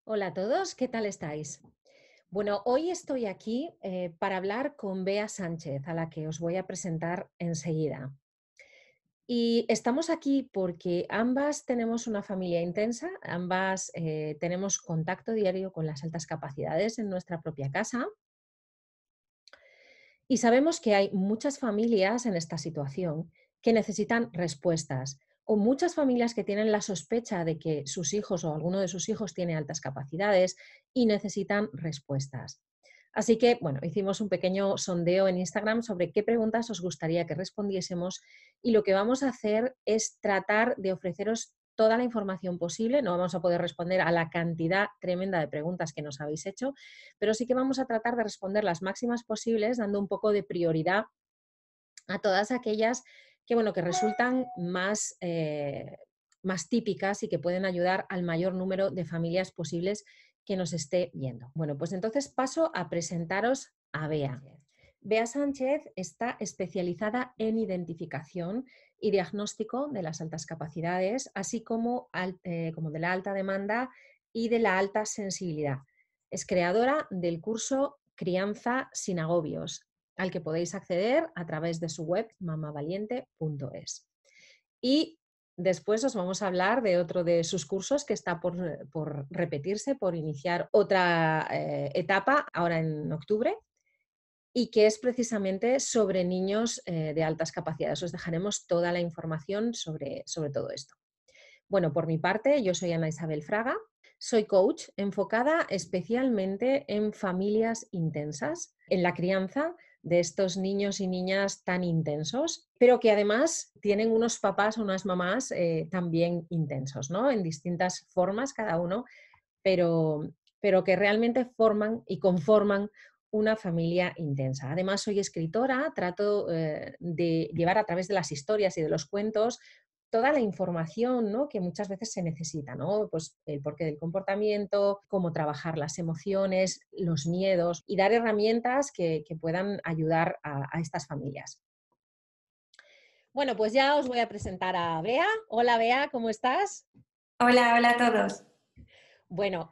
Hola a todos, ¿qué tal estáis? Bueno, hoy estoy aquí para hablar con Bea Sánchez, a la que os voy a presentar enseguida. Y estamos aquí porque ambas tenemos una familia intensa, ambas tenemos contacto diario con las altas capacidades en nuestra propia casa y sabemos que hay muchas familias en esta situación que necesitan respuestas o muchas familias que tienen la sospecha de que sus hijos o alguno de sus hijos tiene altas capacidades y necesitan respuestas. Así que, bueno, hicimos un pequeño sondeo en Instagram sobre qué preguntas os gustaría que respondiésemos y lo que vamos a hacer es tratar de ofreceros toda la información posible. No vamos a poder responder a la cantidad tremenda de preguntas que nos habéis hecho, pero sí que vamos a tratar de responder las máximas posibles, dando un poco de prioridad a todas aquellas que, bueno, que resultan más típicas y que pueden ayudar al mayor número de familias posibles que nos esté viendo. Bueno, pues entonces paso a presentaros a Bea. Bea Sánchez está especializada en identificación y diagnóstico de las altas capacidades, así como de la alta demanda y de la alta sensibilidad. Es creadora del curso Crianza sin agobios, al que podéis acceder a través de su web mamavaliente.es. Y después os vamos a hablar de otro de sus cursos que está por repetirse, por iniciar otra etapa ahora en octubre y que es precisamente sobre niños de altas capacidades. Os dejaremos toda la información sobre todo esto. Bueno, por mi parte, yo soy Ana Isabel Fraga, soy coach enfocada especialmente en familias intensas, en la crianza de estos niños y niñas tan intensos, pero que además tienen unos papás o unas mamás también intensos, ¿no? En distintas formas cada uno, pero, pero que realmente forman y conforman una familia intensa. Además, soy escritora, trato de llevar a través de las historias y de los cuentos toda la información, ¿no?, que muchas veces se necesita, ¿no? Pues el porqué del comportamiento, cómo trabajar las emociones, los miedos y dar herramientas que puedan ayudar a estas familias. Bueno, pues ya os voy a presentar a Bea. Hola Bea, ¿cómo estás? Hola, hola a todos. Bueno,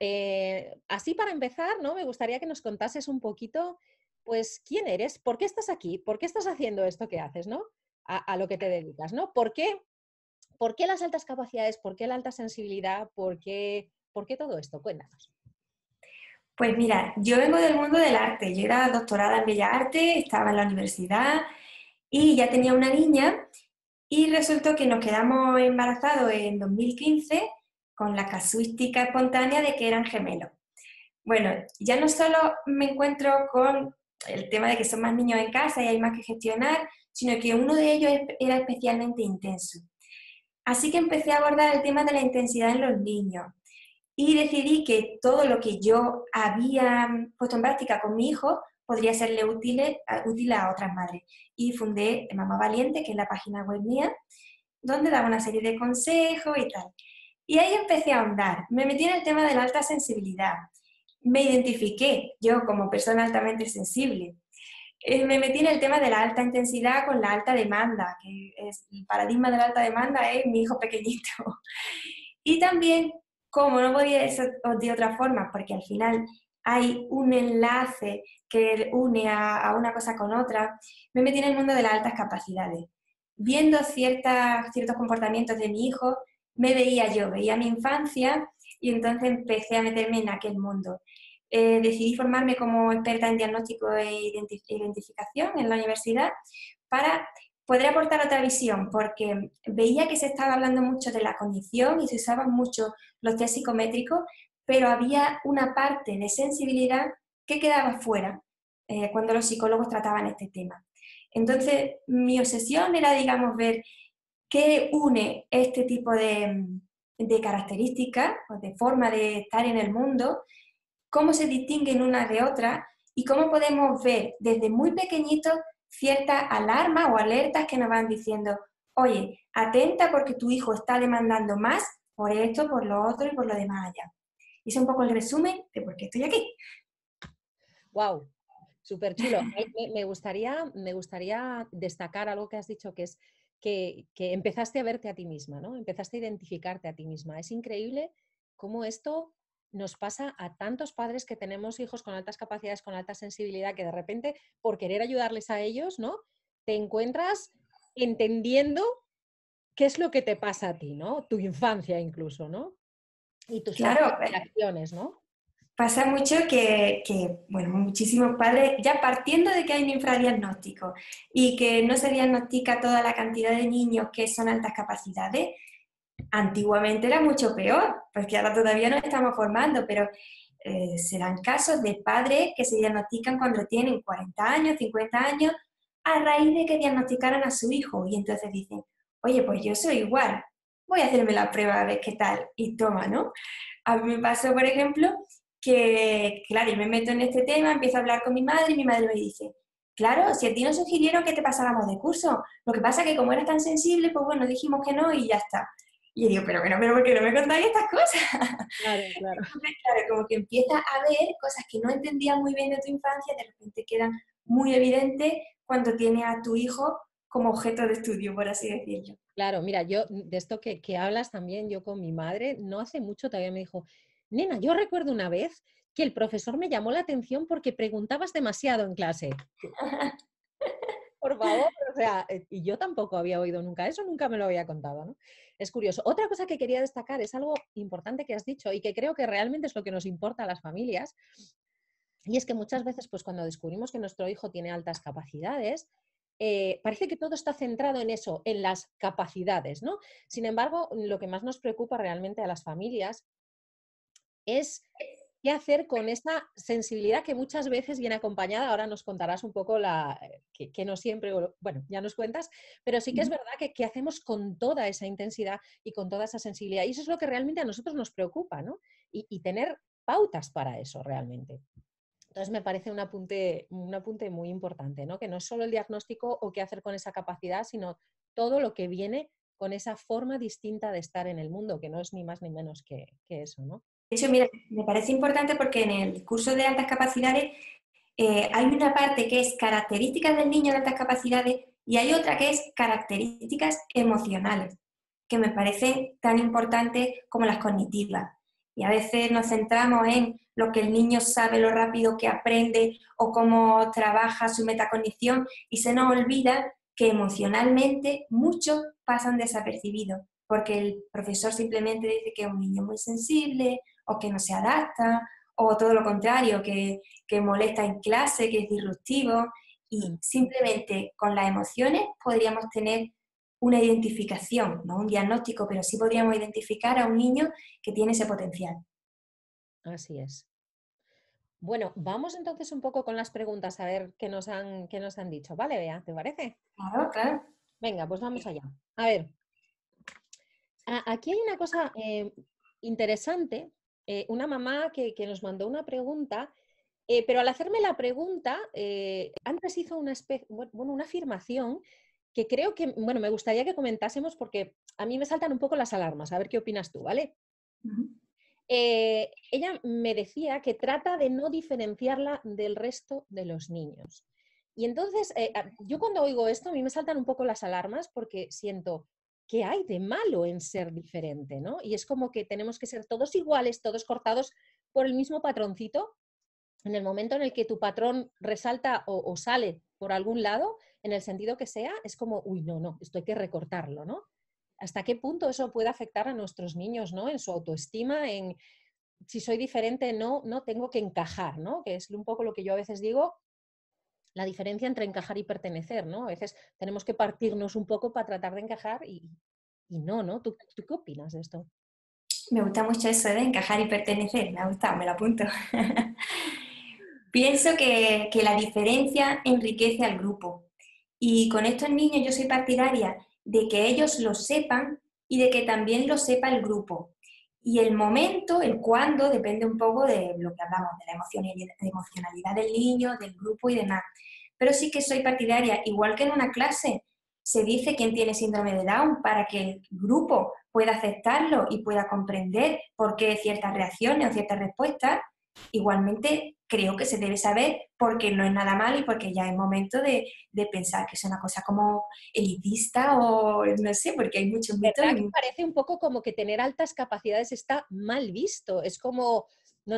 así para empezar, ¿no? Me gustaría que nos contases un poquito, pues, quién eres, por qué estás aquí, por qué estás haciendo esto que haces, ¿no? A lo que te dedicas, ¿no? ¿Por qué las altas capacidades? ¿Por qué la alta sensibilidad? Por qué todo esto? Cuéntanos. Pues mira, yo vengo del mundo del arte. Yo era doctorada en Bellas Artes, estaba en la universidad y ya tenía una niña y resultó que nos quedamos embarazados en 2015 con la casuística espontánea de que eran gemelos. Bueno, ya no solo me encuentro con el tema de que son más niños en casa y hay más que gestionar, sino que uno de ellos era especialmente intenso. Así que empecé a abordar el tema de la intensidad en los niños. Y decidí que todo lo que yo había puesto en práctica con mi hijo podría serle útil a otras madres. Y fundé Mamá Valiente, que es la página web mía, donde daba una serie de consejos y tal. Y ahí empecé a ahondar. Me metí en el tema de la alta sensibilidad. Me identifiqué yo como persona altamente sensible. Me metí en el tema de la alta intensidad con la alta demanda, que es el paradigma de la alta demanda es mi hijo pequeñito. Y también, como no podía ser de otra forma, porque al final hay un enlace que une a una cosa con otra, me metí en el mundo de las altas capacidades. Viendo ciertos comportamientos de mi hijo, me veía yo, veía mi infancia y entonces empecé a meterme en aquel mundo. Decidí formarme como experta en diagnóstico e identificación en la universidad para poder aportar otra visión, porque veía que se estaba hablando mucho de la cognición y se usaban mucho los test psicométricos, pero había una parte de sensibilidad que quedaba fuera cuando los psicólogos trataban este tema. Entonces, mi obsesión era, digamos, ver qué une este tipo de características o de forma de estar en el mundo, cómo se distinguen unas de otras y cómo podemos ver desde muy pequeñitos ciertas alarmas o alertas que nos van diciendo, oye, atenta porque tu hijo está demandando más por esto, por lo otro y por lo demás allá. Y ese es un poco el resumen de por qué estoy aquí. ¡Wow! Súper chulo. Me gustaría destacar algo que has dicho, que es que empezaste a verte a ti misma, ¿no? Empezaste a identificarte a ti misma. Es increíble cómo esto nos pasa a tantos padres que tenemos hijos con altas capacidades, con alta sensibilidad, que de repente, por querer ayudarles a ellos, ¿no? Te encuentras entendiendo qué es lo que te pasa a ti, ¿no? Tu infancia incluso, ¿no? Y tus propias Claro, reacciones, ¿no? pasa mucho bueno, muchísimos padres, ya partiendo de que hay un infradiagnóstico y que no se diagnostica toda la cantidad de niños que son altas capacidades, antiguamente era mucho peor, porque ahora todavía nos estamos formando, pero se dan casos de padres que se diagnostican cuando tienen 40 años, 50 años, a raíz de que diagnosticaron a su hijo. Y entonces dicen, oye, pues yo soy igual, voy a hacerme la prueba a ver qué tal. Y toma, ¿no? A mí me pasó, por ejemplo, que, claro, yo me meto en este tema, empiezo a hablar con mi madre y mi madre me dice, claro, si a ti nos sugirieron que te pasáramos de curso, lo que pasa es que como eras tan sensible, pues bueno, dijimos que no y ya está. Y yo digo, pero ¿por qué no me contáis estas cosas? Claro, claro. Entonces, claro, como que empiezas a ver cosas que no entendías muy bien de tu infancia, de repente quedan muy evidentes cuando tienes a tu hijo como objeto de estudio, por así decirlo. Claro, mira, yo de esto que hablas también, yo con mi madre, no hace mucho todavía me dijo, nena, yo recuerdo una vez que el profesor me llamó la atención porque preguntabas demasiado en clase. Por favor, o sea, y yo tampoco había oído nunca eso, nunca me lo había contado, ¿no? Es curioso. Otra cosa que quería destacar es algo importante que has dicho y que creo que realmente es lo que nos importa a las familias, y es que muchas veces, pues cuando descubrimos que nuestro hijo tiene altas capacidades, parece que todo está centrado en eso, en las capacidades, ¿no? Sin embargo, lo que más nos preocupa realmente a las familias es qué hacer con esa sensibilidad que muchas veces viene acompañada. Ahora nos contarás un poco que no siempre, bueno, ya nos cuentas, pero sí que es verdad que qué hacemos con toda esa intensidad y con toda esa sensibilidad. Y eso es lo que realmente a nosotros nos preocupa, ¿no? Y tener pautas para eso realmente. Entonces me parece un apunte muy importante, ¿no? Que no es solo el diagnóstico o qué hacer con esa capacidad, sino todo lo que viene con esa forma distinta de estar en el mundo, que no es ni más ni menos que eso, ¿no? De hecho, mira, me parece importante porque en el curso de altas capacidades hay una parte que es características del niño de altas capacidades y hay otra que es características emocionales, que me parecen tan importantes como las cognitivas. Y a veces nos centramos en lo que el niño sabe, lo rápido que aprende o cómo trabaja su metacognición y se nos olvida que emocionalmente muchos pasan desapercibidos, porque el profesor simplemente dice que es un niño muy sensible o que no se adapta o todo lo contrario, que molesta en clase, que es disruptivo, y simplemente con las emociones podríamos tener una identificación, no un diagnóstico, pero sí podríamos identificar a un niño que tiene ese potencial. Así es. Bueno, vamos entonces un poco con las preguntas a ver qué nos han dicho. Vale, Bea, ¿te parece? Claro, claro. Venga, pues vamos allá. A ver, aquí hay una cosa interesante, una mamá que nos mandó una pregunta, pero al hacerme la pregunta, antes hizo bueno, una afirmación que creo que, bueno, me gustaría que comentásemos porque a mí me saltan un poco las alarmas, a ver qué opinas tú, ¿vale? Ujú. Ella me decía que trata de no diferenciarla del resto de los niños. Y entonces, yo cuando oigo esto, a mí me saltan un poco las alarmas porque siento, ¿qué hay de malo en ser diferente, ¿no? Y es como que tenemos que ser todos iguales, todos cortados por el mismo patroncito. En el momento en el que tu patrón resalta o sale por algún lado, en el sentido que sea, es como, uy, no, no, esto hay que recortarlo, ¿no? ¿Hasta qué punto eso puede afectar a nuestros niños, ¿no? En su autoestima, en si soy diferente, no, no tengo que encajar, ¿no? Que es un poco lo que yo a veces digo, la diferencia entre encajar y pertenecer, ¿no? A veces tenemos que partirnos un poco para tratar de encajar y no, ¿no? ¿Tú qué opinas de esto? Me gusta mucho eso de encajar y pertenecer, me ha gustado, me lo apunto. Pienso que la diferencia enriquece al grupo. Y con estos niños yo soy partidaria de que ellos lo sepan y de que también lo sepa el grupo. Y el momento, el cuándo, depende un poco de lo que hablamos, de la emocionalidad del niño, del grupo y demás. Pero sí que soy partidaria, igual que en una clase se dice quién tiene síndrome de Down para que el grupo pueda aceptarlo y pueda comprender por qué ciertas reacciones o ciertas respuestas. Igualmente, creo que se debe saber porque no es nada malo y porque ya es momento de pensar que es una cosa como elitista o no sé, porque hay muchos mitos. ¿Verdad que parece un poco como que tener altas capacidades está mal visto? Es como,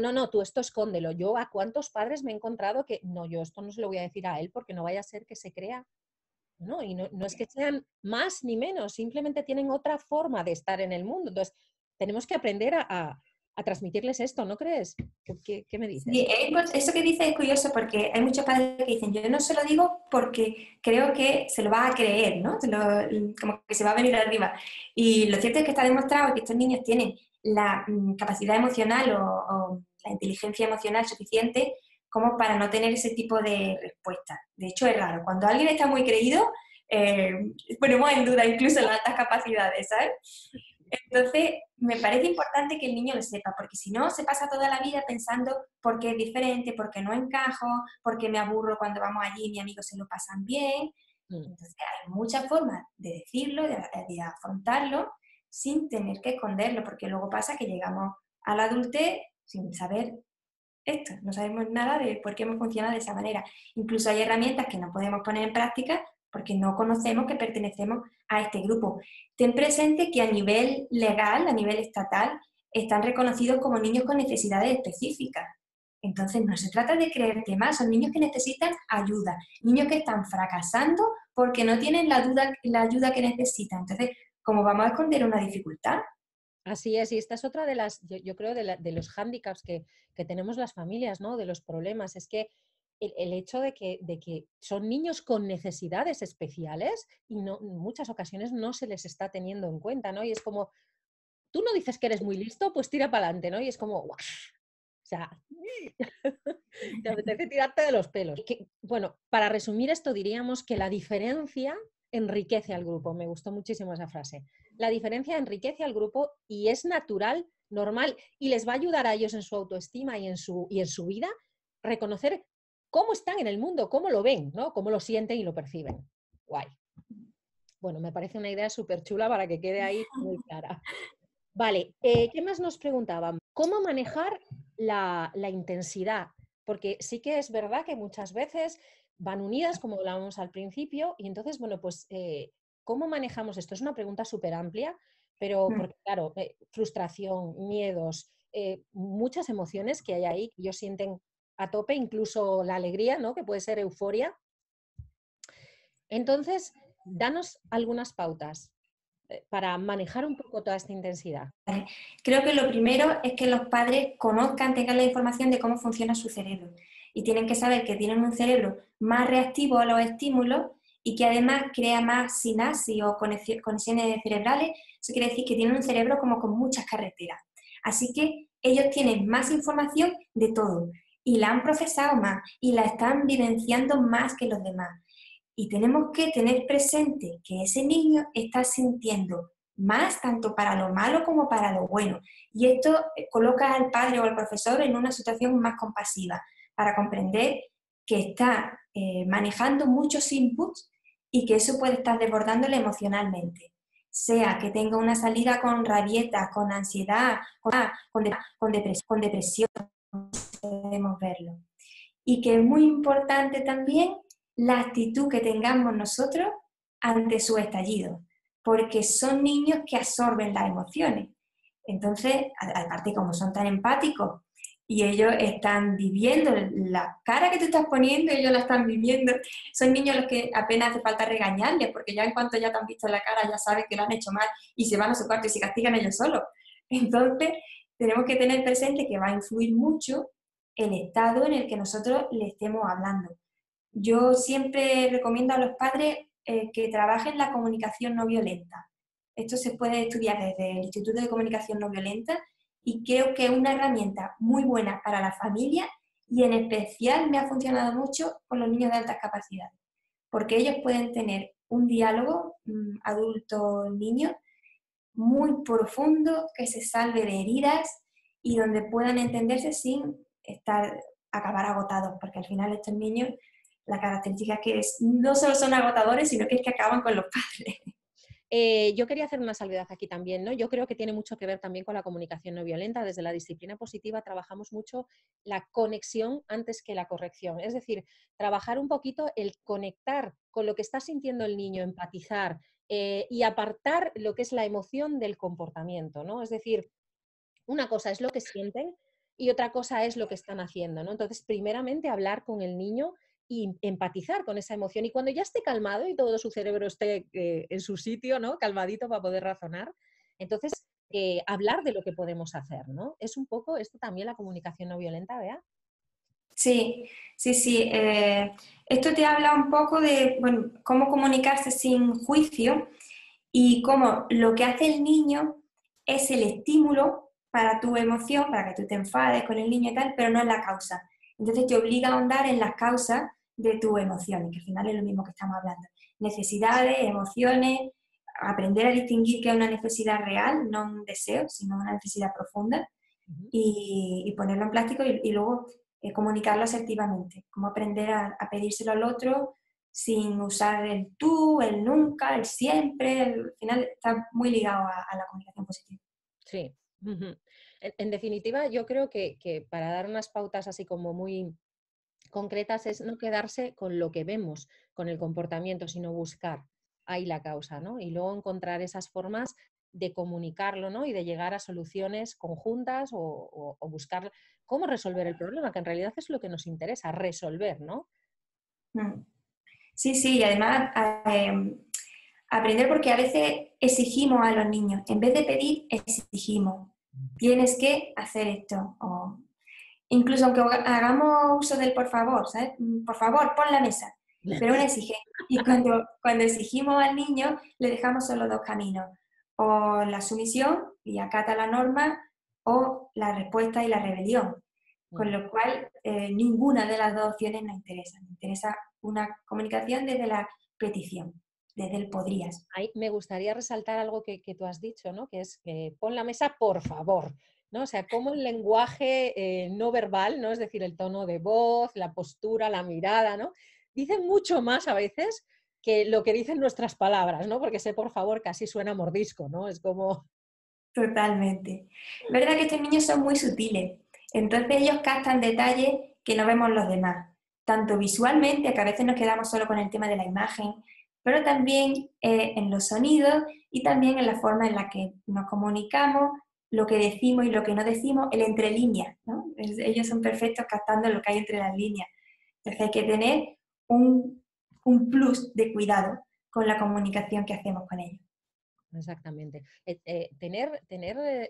no, tú esto escóndelo. Yo a cuántos padres me he encontrado que, no, yo esto no se lo voy a decir a él porque no vaya a ser que se crea, ¿no? Y no es que sean más ni menos, simplemente tienen otra forma de estar en el mundo. Entonces, tenemos que aprender a transmitirles esto, ¿no crees? ¿Qué me dices? Sí, eso que dices es curioso porque hay muchos padres que dicen, yo no se lo digo porque creo que se lo va a creer, ¿no? Como que se va a venir arriba. Y lo cierto es que está demostrado que estos niños tienen la capacidad emocional o la inteligencia emocional suficiente como para no tener ese tipo de respuesta. De hecho, es raro. Cuando alguien está muy creído, eh, ponemos en duda incluso las altas capacidades, ¿sabes? Entonces, me parece importante que el niño lo sepa, porque si no, se pasa toda la vida pensando por qué es diferente, por qué no encajo, por qué me aburro cuando vamos allí y mis amigos se lo pasan bien. Mm. Entonces, hay muchas formas de decirlo, de afrontarlo, sin tener que esconderlo, porque luego pasa que llegamos a la adultez sin saber esto, no sabemos nada de por qué hemos funcionado de esa manera. Incluso hay herramientas que no podemos poner en práctica porque no conocemos que pertenecemos a este grupo. Ten presente que a nivel legal, a nivel estatal, están reconocidos como niños con necesidades específicas. Entonces, no se trata de creerte más, son niños que necesitan ayuda, niños que están fracasando porque no tienen la ayuda que necesitan. Entonces, ¿cómo vamos a esconder una dificultad? Así es, y esta es otra de las, yo creo, de los hándicaps que tenemos las familias, ¿no? De los problemas, es que el hecho de que son niños con necesidades especiales y no, en muchas ocasiones no se les está teniendo en cuenta, ¿no? Y es como, tú no dices que eres muy listo, pues tira para adelante, ¿no? Y es como, ¡guau! O sea, te apetece tirarte de los pelos. Bueno, para resumir esto diríamos que la diferencia enriquece al grupo. Me gustó muchísimo esa frase. La diferencia enriquece al grupo y es natural, normal, y les va a ayudar a ellos en su autoestima y en su vida reconocer cómo están en el mundo, cómo lo ven, ¿no? Cómo lo sienten y lo perciben. Guay. Bueno, me parece una idea súper chula para que quede ahí muy clara. Vale, ¿qué más nos preguntaban? ¿Cómo manejar la intensidad? Porque sí que es verdad que muchas veces van unidas, como hablábamos al principio, y entonces, bueno, pues, ¿cómo manejamos esto? Es una pregunta súper amplia, pero porque, claro, frustración, miedos, muchas emociones que hay ahí, que ellos sienten a tope, incluso la alegría, ¿no? Que puede ser euforia. Entonces, danos algunas pautas para manejar un poco toda esta intensidad. Creo que lo primero es que los padres conozcan, tengan la información de cómo funciona su cerebro. Y tienen que saber que tienen un cerebro más reactivo a los estímulos y que además crea más sinapsis o conexiones cerebrales. Eso quiere decir que tienen un cerebro como con muchas carreteras. Así que ellos tienen más información de todo y la han procesado más y la están vivenciando más que los demás. Y tenemos que tener presente que ese niño está sintiendo más tanto para lo malo como para lo bueno. Y esto coloca al padre o al profesor en una situación más compasiva para comprender que está manejando muchos inputs y que eso puede estar desbordándole emocionalmente. Sea que tenga una salida con rabieta, con ansiedad, con depresión, podemos verlo. Y que es muy importante también la actitud que tengamos nosotros ante su estallido, porque son niños que absorben las emociones. Entonces, aparte como son tan empáticos y ellos están viviendo la cara que tú estás poniendo, ellos la están viviendo, son niños a los que apenas hace falta regañarles, porque ya en cuanto ya te han visto la cara, ya saben que lo han hecho mal y se van a su cuarto y se castigan ellos solos. Entonces, tenemos que tener presente que va a influir mucho el estado en el que nosotros le estemos hablando. Yo siempre recomiendo a los padres que trabajen la comunicación no violenta. Esto se puede estudiar desde el Instituto de Comunicación No Violenta y creo que es una herramienta muy buena para la familia y en especial me ha funcionado mucho con los niños de altas capacidades, porque ellos pueden tener un diálogo adulto-niño muy profundo que se salve de heridas y donde puedan entenderse sin acabar agotados, porque al final estos niños, la característica es que no solo son agotadores, sino que es que acaban con los padres. Yo quería hacer una salvedad aquí también, ¿no? Yo creo que tiene mucho que ver también con la comunicación no violenta. Desde la disciplina positiva trabajamos mucho la conexión antes que la corrección. Es decir, trabajar un poquito el conectar con lo que está sintiendo el niño, empatizar y apartar lo que es la emoción del comportamiento, ¿no? Es decir, una cosa es lo que sienten y otra cosa es lo que están haciendo, ¿no? Entonces, primeramente hablar con el niño y empatizar con esa emoción. Y cuando ya esté calmado y todo su cerebro esté en su sitio, ¿no? Calmadito para poder razonar, entonces hablar de lo que podemos hacer, ¿no? Es un poco esto también la comunicación no violenta, ¿vea? Sí, sí, sí. Esto te habla un poco de, bueno, cómo comunicarse sin juicio y cómo lo que hace el niño es el estímulo para tu emoción, para que tú te enfades con el niño y tal, pero no es la causa. Entonces te obliga a ahondar en las causas de tu emoción, y que al final es lo mismo que estamos hablando. Necesidades, emociones, aprender a distinguir qué es una necesidad real, no un deseo, sino una necesidad profunda, Ujú. y ponerlo en plástico y luego comunicarlo asertivamente, cómo aprender a pedírselo al otro sin usar el tú, el nunca, el siempre, al final está muy ligado a la comunicación positiva. Sí. Ujú. En definitiva, yo creo que para dar unas pautas así como muy concretas es no quedarse con lo que vemos, con el comportamiento, sino buscar ahí la causa, ¿no? Y luego encontrar esas formas de comunicarlo, ¿no? Y de llegar a soluciones conjuntas o buscar cómo resolver el problema, que en realidad es lo que nos interesa, resolver, ¿no? Mm. Sí, sí, y además aprender, porque a veces exigimos a los niños, en vez de pedir, exigimos, tienes que hacer esto, o incluso aunque hagamos uso del por favor, ¿sabes? Por favor, pon la mesa, pero una exige. Y cuando exigimos al niño, le dejamos solo dos caminos, o la sumisión y acata la norma, o la respuesta y la rebelión. Con Mm. lo cual, ninguna de las dos opciones nos interesa. Nos interesa una comunicación desde la petición, desde el podrías. Ahí me gustaría resaltar algo que tú has dicho, ¿no? Que es pon la mesa, por favor, ¿no? O sea, cómo el lenguaje no verbal, ¿no? Es decir, el tono de voz, la postura, la mirada, ¿no? Dicen mucho más a veces que lo que dicen nuestras palabras, ¿no? Porque ese por favor casi suena a mordisco, ¿no? Es como... Totalmente. ¿Verdad que estos niños son muy sutiles? Entonces ellos captan detalles que no vemos los demás, tanto visualmente, que a veces nos quedamos solo con el tema de la imagen, pero también en los sonidos y también en la forma en la que nos comunicamos, lo que decimos y lo que no decimos, el entre líneas, ¿no? Ellos son perfectos captando lo que hay entre las líneas. Entonces hay que tener un, un plus de cuidado con la comunicación que hacemos con ellos. Exactamente. Tener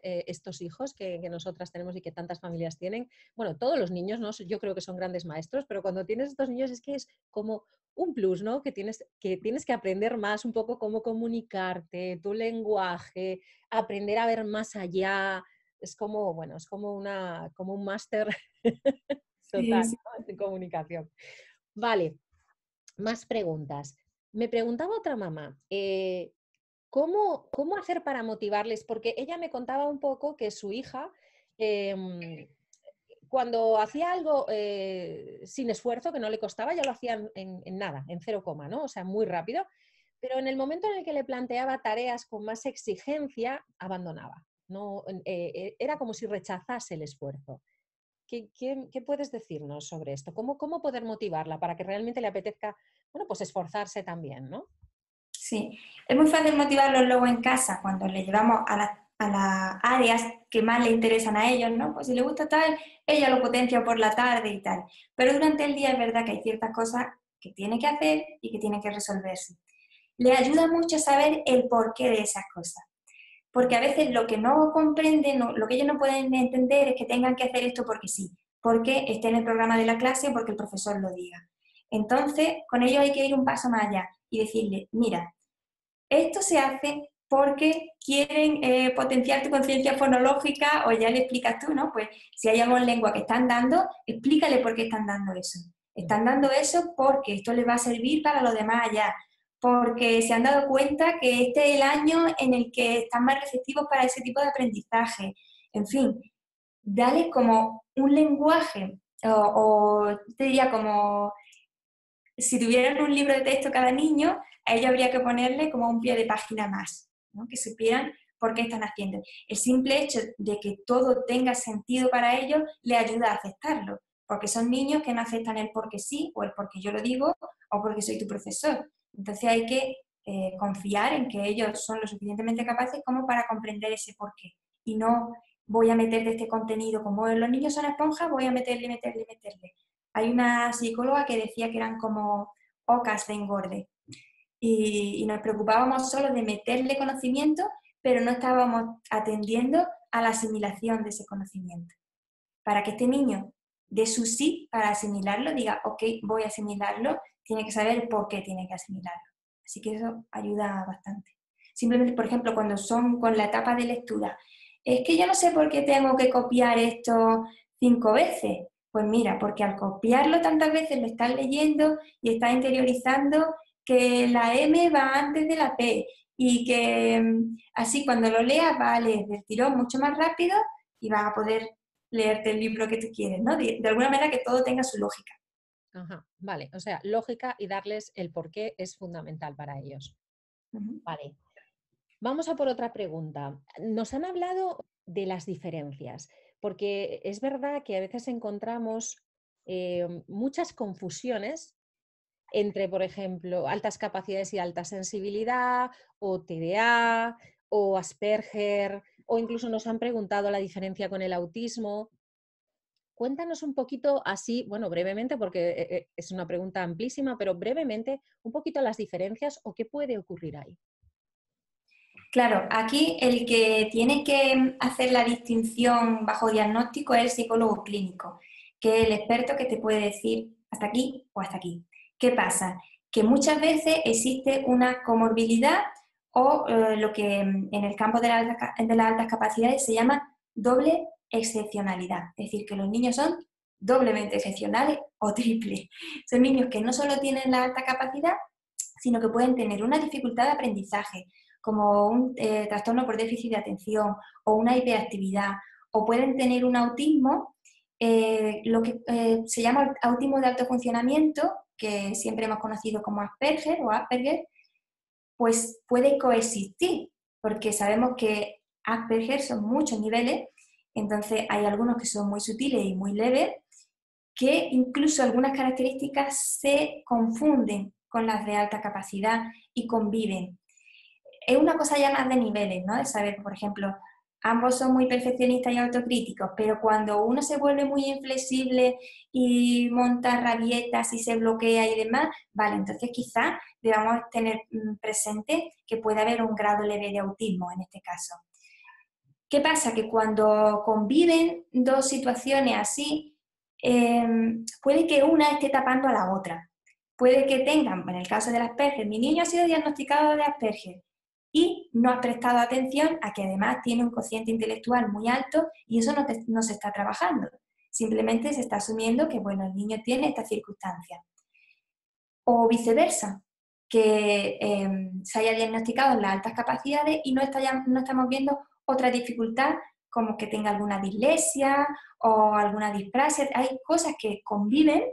estos hijos que nosotras tenemos y que tantas familias tienen, bueno, todos los niños, ¿no? Yo creo que son grandes maestros, pero cuando tienes estos niños es que es como un plus, ¿no? Que tienes que aprender más un poco cómo comunicarte, tu lenguaje, aprender a ver más allá. Es como, bueno, es como un máster Sí, total, sí. ¿no? De comunicación. Vale, más preguntas. Me preguntaba otra mamá. ¿Cómo hacer para motivarles? Porque ella me contaba un poco que su hija, em, cuando hacía algo sin esfuerzo, que no le costaba, ya lo hacía en nada, en cero coma, ¿no? O sea, muy rápido. Pero en el momento en el que le planteaba tareas con más exigencia, abandonaba. No, era como si rechazase el esfuerzo. ¿Qué puedes decirnos sobre esto? ¿Cómo poder motivarla para que realmente le apetezca, bueno, pues esforzarse también, ¿no? Sí, es muy fácil motivarlos luego en casa cuando le llevamos a las áreas que más le interesan a ellos, ¿no? Pues si le gusta tal, ella lo potencia por la tarde y tal. Pero durante el día es verdad que hay ciertas cosas que tiene que hacer y que tiene que resolverse. Le ayuda mucho saber el porqué de esas cosas. Porque a veces lo que no comprenden, lo que ellos no pueden entender es que tengan que hacer esto porque sí, porque esté en el programa de la clase o porque el profesor lo diga. Entonces, con ellos hay que ir un paso más allá y decirle, mira, esto se hace porque quieren potenciar tu conciencia fonológica, o ya le explicas tú, ¿no? Pues si hay algo en lengua que están dando, explícale por qué están dando eso. Están dando eso porque esto les va a servir para los demás allá, porque se han dado cuenta que este es el año en el que están más receptivos para ese tipo de aprendizaje. En fin, dale como un lenguaje, o te diría como si tuvieran un libro de texto cada niño, a ello habría que ponerle como un pie de página más, ¿no? Que supieran por qué están haciendo. El simple hecho de que todo tenga sentido para ellos le ayuda a aceptarlo, porque son niños que no aceptan el porque sí, o el porque yo lo digo, o porque soy tu profesor. Entonces hay que confiar en que ellos son lo suficientemente capaces como para comprender ese porqué y no voy a meterle este contenido, como los niños son esponjas, voy a meterle. Hay una psicóloga que decía que eran como ocas de engorde y nos preocupábamos solo de meterle conocimiento, pero no estábamos atendiendo a la asimilación de ese conocimiento. Para que este niño dé su sí para asimilarlo, diga, ok, voy a asimilarlo, tiene que saber por qué tiene que asimilarlo. Así que eso ayuda bastante. Simplemente, por ejemplo, cuando son con la etapa de lectura, es que yo no sé por qué tengo que copiar esto 5 veces. Pues mira, porque al copiarlo tantas veces lo estás leyendo y estás interiorizando que la M va antes de la P y que así cuando lo leas va a leer del tirón mucho más rápido y vas a poder leerte el libro que tú quieres, ¿no? De alguna manera que todo tenga su lógica. Ajá, vale, o sea, lógica y darles el porqué es fundamental para ellos. Vale, vamos a por otra pregunta. Nos han hablado de las diferencias, porque es verdad que a veces encontramos muchas confusiones entre, por ejemplo, altas capacidades y alta sensibilidad, o TDA, o Asperger, o incluso nos han preguntado la diferencia con el autismo. Cuéntanos un poquito así, bueno, brevemente, porque es una pregunta amplísima, pero brevemente, un poquito las diferencias o qué puede ocurrir ahí. Claro, aquí el que tiene que hacer la distinción bajo diagnóstico es el psicólogo clínico, que es el experto que te puede decir hasta aquí o hasta aquí. ¿Qué pasa? Que muchas veces existe una comorbilidad o lo que en el campo de las altas capacidades se llama doble excepcionalidad, es decir, que los niños son doblemente excepcionales o triple. Son niños que no solo tienen la alta capacidad, sino que pueden tener una dificultad de aprendizaje, como un trastorno por déficit de atención o una hiperactividad, o pueden tener un autismo, lo que se llama autismo de alto funcionamiento, que siempre hemos conocido como Asperger, pues puede coexistir, porque sabemos que Asperger son muchos niveles, entonces hay algunos que son muy sutiles y muy leves, que incluso algunas características se confunden con las de alta capacidad y conviven. Es una cosa ya más de niveles, ¿no? De saber, por ejemplo, ambos son muy perfeccionistas y autocríticos, pero cuando uno se vuelve muy inflexible y monta rabietas y se bloquea y demás, vale, entonces quizás debamos tener presente que puede haber un grado leve de autismo en este caso. ¿Qué pasa? Que cuando conviven dos situaciones así, puede que una esté tapando a la otra. Puede que tengan, en el caso del Asperger, mi niño ha sido diagnosticado de Asperger y no has prestado atención a que además tiene un cociente intelectual muy alto y eso no se está trabajando. Simplemente se está asumiendo que, bueno, el niño tiene estas circunstancias. O viceversa, que se haya diagnosticado en las altas capacidades y no estamos viendo otra dificultad como que tenga alguna dislexia o alguna dispraxia. Hay cosas que conviven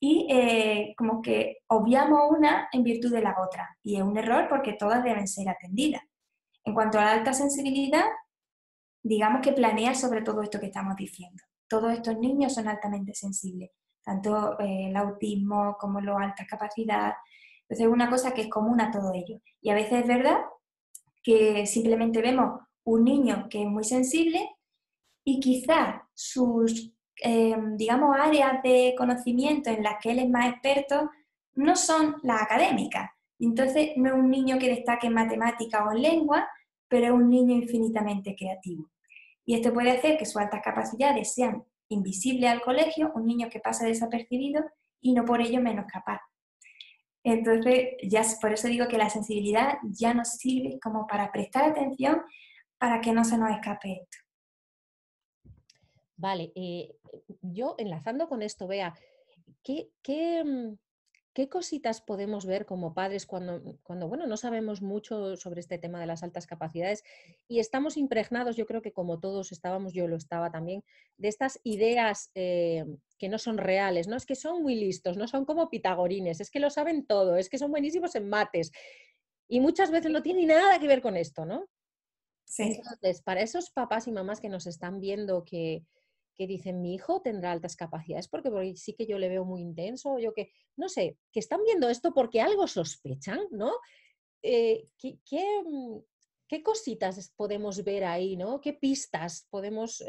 y como que obviamos una en virtud de la otra. Y es un error porque todas deben ser atendidas. En cuanto a la alta sensibilidad, digamos que planea sobre todo esto que estamos diciendo. Todos estos niños son altamente sensibles, tanto el autismo como la alta capacidad. Entonces es una cosa que es común a todos ellos. Y a veces es verdad que simplemente vemos un niño que es muy sensible y quizás sus, digamos, áreas de conocimiento en las que él es más experto no son las académicas. Entonces no es un niño que destaque en matemática o en lengua, pero es un niño infinitamente creativo. Y esto puede hacer que sus altas capacidades sean invisibles al colegio, un niño que pasa desapercibido y no por ello menos capaz. Entonces, ya por eso digo que la sensibilidad ya nos sirve como para prestar atención para que no se nos escape esto. Vale, yo enlazando con esto, Bea, ¿qué cositas podemos ver como padres cuando bueno, no sabemos mucho sobre este tema de las altas capacidades y estamos impregnados, yo creo que como todos estábamos, yo lo estaba también, de estas ideas que no son reales, ¿no? Es que son muy listos, no son como pitagorines, es que lo saben todo, es que son buenísimos en mates y muchas veces no tiene nada que ver con esto, ¿no? Sí. Entonces, para esos papás y mamás que nos están viendo que dicen, mi hijo tendrá altas capacidades porque sí que yo le veo muy intenso, yo que, no sé, que están viendo esto porque algo sospechan, ¿no? ¿Qué ¿Qué cositas podemos ver ahí, ¿no? ¿Qué pistas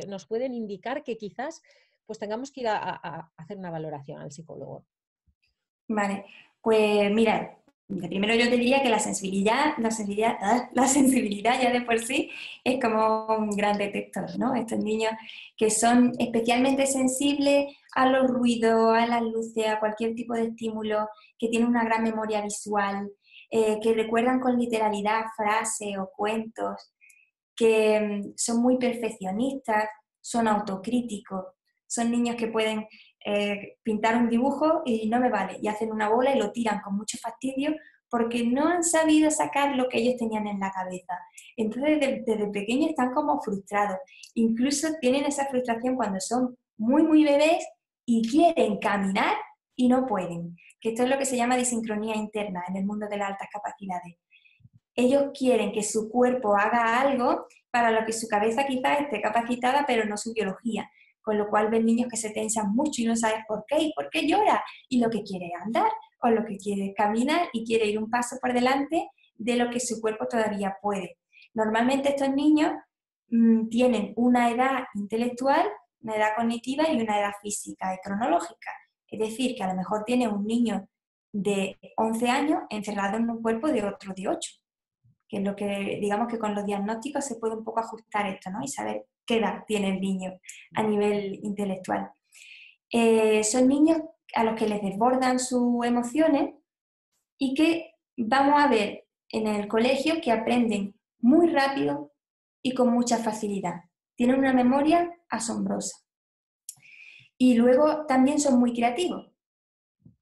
nos pueden indicar que quizás pues tengamos que ir a hacer una valoración al psicólogo? Vale, pues mira, de primero yo te diría que la sensibilidad ya de por sí es como un gran detector, ¿no? Estos niños que son especialmente sensibles a los ruidos, a las luces, a cualquier tipo de estímulo, que tienen una gran memoria visual, que recuerdan con literalidad frases o cuentos, que son muy perfeccionistas, son autocríticos, son niños que pueden pintar un dibujo y no me vale, y hacen una bola y lo tiran con mucho fastidio porque no han sabido sacar lo que ellos tenían en la cabeza. Entonces, desde pequeños están como frustrados. Incluso tienen esa frustración cuando son muy, muy bebés y quieren caminar y no pueden. Que esto es lo que se llama disincronía interna en el mundo de las altas capacidades. Ellos quieren que su cuerpo haga algo para lo que su cabeza quizás esté capacitada, pero no su biología. Con lo cual ven niños que se tensan mucho y no sabes por qué y por qué llora. Y lo que quiere es andar, o lo que quiere es caminar y quiere ir un paso por delante de lo que su cuerpo todavía puede. Normalmente estos niños tienen una edad intelectual, una edad cognitiva y una edad física y cronológica. Es decir, que a lo mejor tiene un niño de 11 años encerrado en un cuerpo de otro de 8, que es lo que, digamos que con los diagnósticos se puede un poco ajustar esto, ¿no? Y saber qué edad tiene el niño a nivel intelectual. Son niños a los que les desbordan sus emociones y que vamos a ver en el colegio que aprenden muy rápido y con mucha facilidad. Tienen una memoria asombrosa. Y luego también son muy creativos.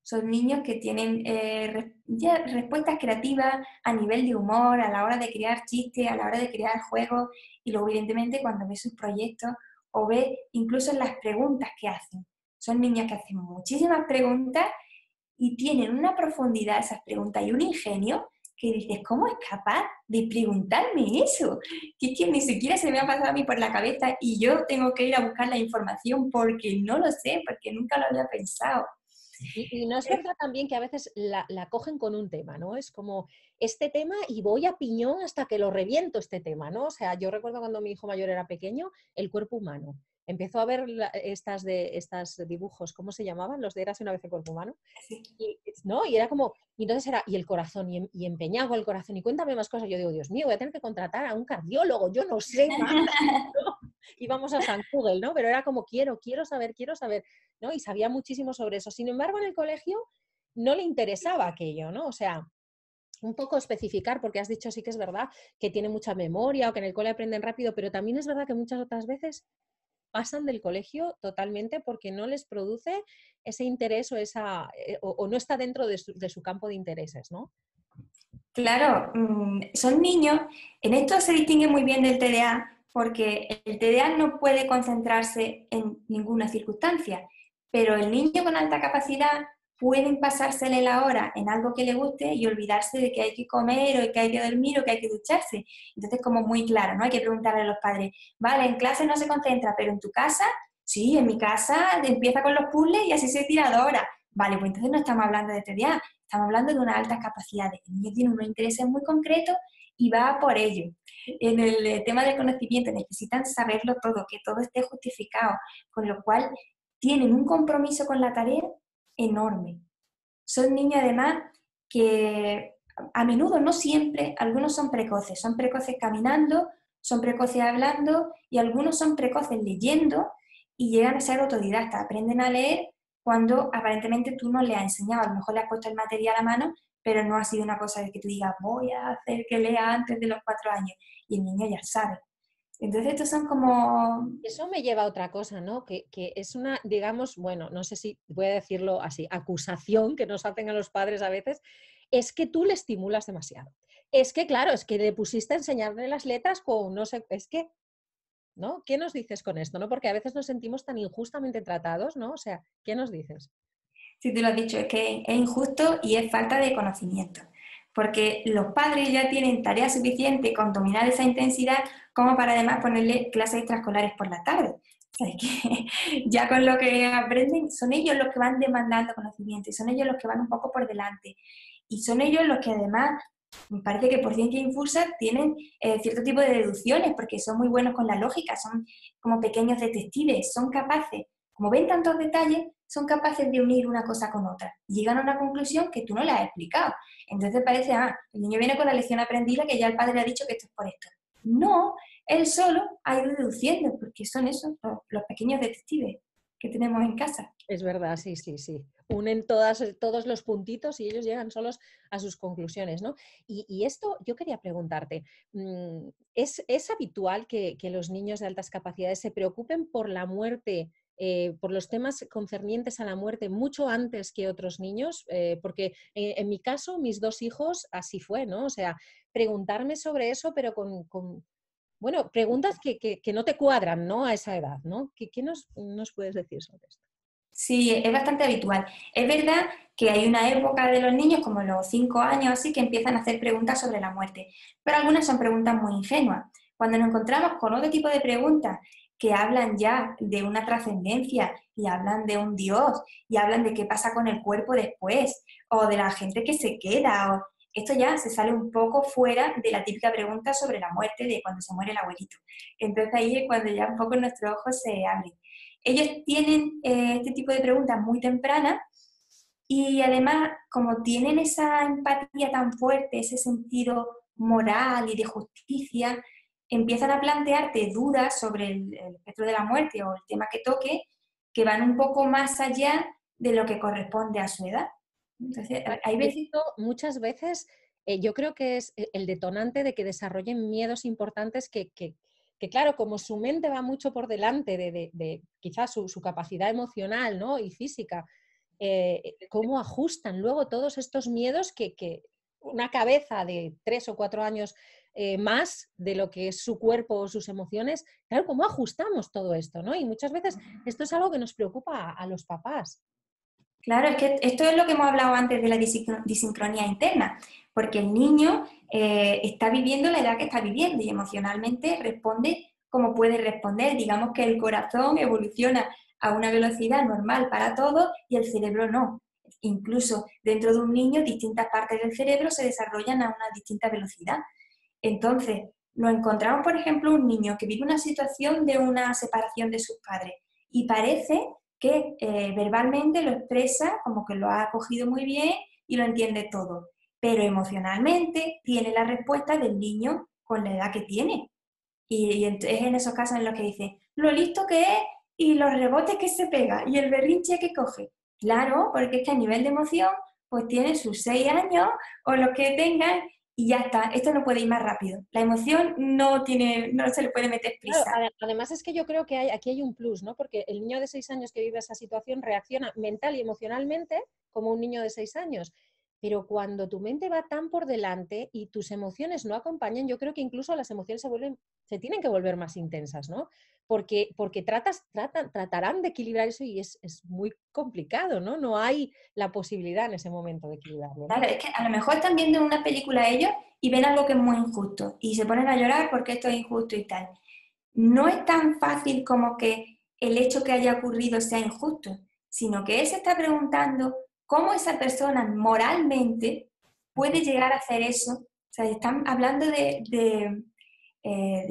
Son niños que tienen respuestas creativas a nivel de humor, a la hora de crear chistes, a la hora de crear juegos, y luego evidentemente cuando ve sus proyectos o ve incluso las preguntas que hacen. Son niños que hacen muchísimas preguntas y tienen una profundidad esas preguntas y un ingenio que dices, ¿cómo es capaz de preguntarme eso? Que es que ni siquiera se me ha pasado a mí por la cabeza y yo tengo que ir a buscar la información porque no lo sé, porque nunca lo había pensado. Y no es verdad también que a veces la cogen con un tema, ¿no? Es como este tema y voy a piñón hasta que lo reviento este tema, ¿no? O sea, yo recuerdo cuando mi hijo mayor era pequeño, el cuerpo humano. Empezó a ver estas dibujos, ¿cómo se llamaban? Los de Érase una vez el cuerpo humano. Sí. ¿No? Y era como, y entonces era, y el corazón, y empeñado con el corazón, y cuéntame más cosas. Yo digo, Dios mío, voy a tener que contratar a un cardiólogo, yo no sé nada, ¿no? Y vamos a San Google, ¿no? Pero era como, quiero saber, ¿no? Y sabía muchísimo sobre eso. Sin embargo, en el colegio no le interesaba aquello, ¿no? O sea, un poco especificar, porque has dicho sí que es verdad que tiene mucha memoria o que en el cole aprenden rápido, pero también es verdad que muchas otras veces pasan del colegio totalmente porque no les produce ese interés o no está dentro de su campo de intereses, ¿no? Claro, son niños, en esto se distingue muy bien del TDA, porque el TDA no puede concentrarse en ninguna circunstancia, pero el niño con alta capacidad pueden pasársele la hora en algo que le guste y olvidarse de que hay que comer o que hay que dormir o que hay que ducharse. Entonces, como muy claro, ¿no? Hay que preguntarle a los padres, vale, en clase no se concentra, pero en tu casa, sí, en mi casa empieza con los puzzles y así se tira 2 horas. Vale, pues entonces no estamos hablando de TDA, estamos hablando de unas altas capacidades. El niño tiene unos intereses muy concretos y va por ello. En el tema del conocimiento necesitan saberlo todo, que todo esté justificado, con lo cual tienen un compromiso con la tarea enorme. Son niños además que a menudo, no siempre, algunos son precoces caminando, son precoces hablando y algunos son precoces leyendo y llegan a ser autodidactas, aprenden a leer cuando aparentemente tú no le has enseñado, a lo mejor le has puesto el material a mano, pero no ha sido una cosa de que tú digas, voy a hacer que lea antes de los 4 años, y el niño ya sabe. Entonces estos son como... Eso me lleva a otra cosa, ¿no? Que es una, digamos, bueno, no sé si voy a decirlo así, acusación que nos hacen a los padres a veces, es que tú le estimulas demasiado. Es que, claro, es que le pusiste a enseñarle las letras con, no sé, es que, ¿no? ¿Qué nos dices con esto, no? Porque a veces nos sentimos tan injustamente tratados, ¿no? O sea, ¿qué nos dices? Sí, tú lo has dicho, es que es injusto y es falta de conocimiento, porque los padres ya tienen tarea suficiente con dominar esa intensidad como para además ponerle clases extraescolares por la tarde. O sea, es que ya con lo que aprenden, son ellos los que van demandando conocimiento y son ellos los que van un poco por delante. Y son ellos los que además Me parece que por ciencia infusa tienen cierto tipo de deducciones porque son muy buenos con la lógica, son como pequeños detectives, son capaces, como ven tantos detalles, son capaces de unir una cosa con otra. Y llegan a una conclusión que tú no le has explicado. Entonces parece, el niño viene con la lección aprendida que ya el padre le ha dicho que esto es por esto. No, él solo ha ido deduciendo, porque son esos los pequeños detectives que tenemos en casa. Es verdad, sí, sí, sí. Unen todos los puntitos y ellos llegan solos a sus conclusiones, ¿no? Y esto yo quería preguntarte, ¿es habitual que los niños de altas capacidades se preocupen por la muerte, por los temas concernientes a la muerte mucho antes que otros niños? Porque en mi caso, mis 2 hijos, así fue, ¿no? O sea, preguntarme sobre eso, pero bueno, preguntas que no te cuadran, ¿no? A esa edad, ¿no? ¿Qué nos puedes decir sobre esto? Sí, es bastante habitual. Es verdad que hay una época de los niños, como los 5 años, así, que empiezan a hacer preguntas sobre la muerte, pero algunas son preguntas muy ingenuas. Cuando nos encontramos con otro tipo de preguntas que hablan ya de una trascendencia y hablan de un Dios y hablan de qué pasa con el cuerpo después o de la gente que se queda, esto ya se sale un poco fuera de la típica pregunta sobre la muerte de cuando se muere el abuelito. Entonces ahí es cuando ya un poco nuestros ojos se abren. Ellos tienen este tipo de preguntas muy tempranas y además, como tienen esa empatía tan fuerte, ese sentido moral y de justicia, empiezan a plantearte dudas sobre el espectro de la muerte o el tema que toque, que van un poco más allá de lo que corresponde a su edad. Entonces, hay Y veces... esto muchas veces yo creo que es el detonante de que desarrollen miedos importantes que, claro, como su mente va mucho por delante de quizás su capacidad emocional, ¿no? Y física, cómo ajustan luego todos estos miedos que una cabeza de 3 o 4 años más de lo que es su cuerpo o sus emociones, claro, cómo ajustamos todo esto, ¿no? Y muchas veces esto es algo que nos preocupa a los papás. Claro, es que esto es lo que hemos hablado antes de la disincronía interna, porque el niño está viviendo la edad que está viviendo y emocionalmente responde como puede responder. Digamos que el corazón evoluciona a una velocidad normal para todos y el cerebro no. Incluso dentro de un niño, distintas partes del cerebro se desarrollan a una distinta velocidad. Entonces, nos encontramos, por ejemplo, un niño que vive una situación de una separación de sus padres y parece que verbalmente lo expresa como que lo ha acogido muy bien y lo entiende todo, pero emocionalmente tiene la respuesta del niño con la edad que tiene. Y es en esos casos en los que dice, lo listo que es y los rebotes que se pega y el berrinche que coge. Claro, porque es que a nivel de emoción, pues tiene sus 6 años o los que tengan y ya está. Esto no puede ir más rápido. La emoción no se le puede meter Claro, prisa. además es que yo creo que aquí hay un plus, ¿no? Porque el niño de 6 años que vive esa situación reacciona mental y emocionalmente como un niño de 6 años. Pero cuando tu mente va tan por delante y tus emociones no acompañan, yo creo que incluso las emociones se tienen que volver más intensas, ¿no? Porque tratarán de equilibrar eso y es muy complicado, ¿no? No hay la posibilidad en ese momento de equilibrarlo, ¿no? Claro, es que a lo mejor están viendo una película ellos y ven algo que es muy injusto y se ponen a llorar porque esto es injusto y tal. No es tan fácil como que el hecho que haya ocurrido sea injusto, sino que él se está preguntando cómo esa persona moralmente puede llegar a hacer eso. O sea, están hablando de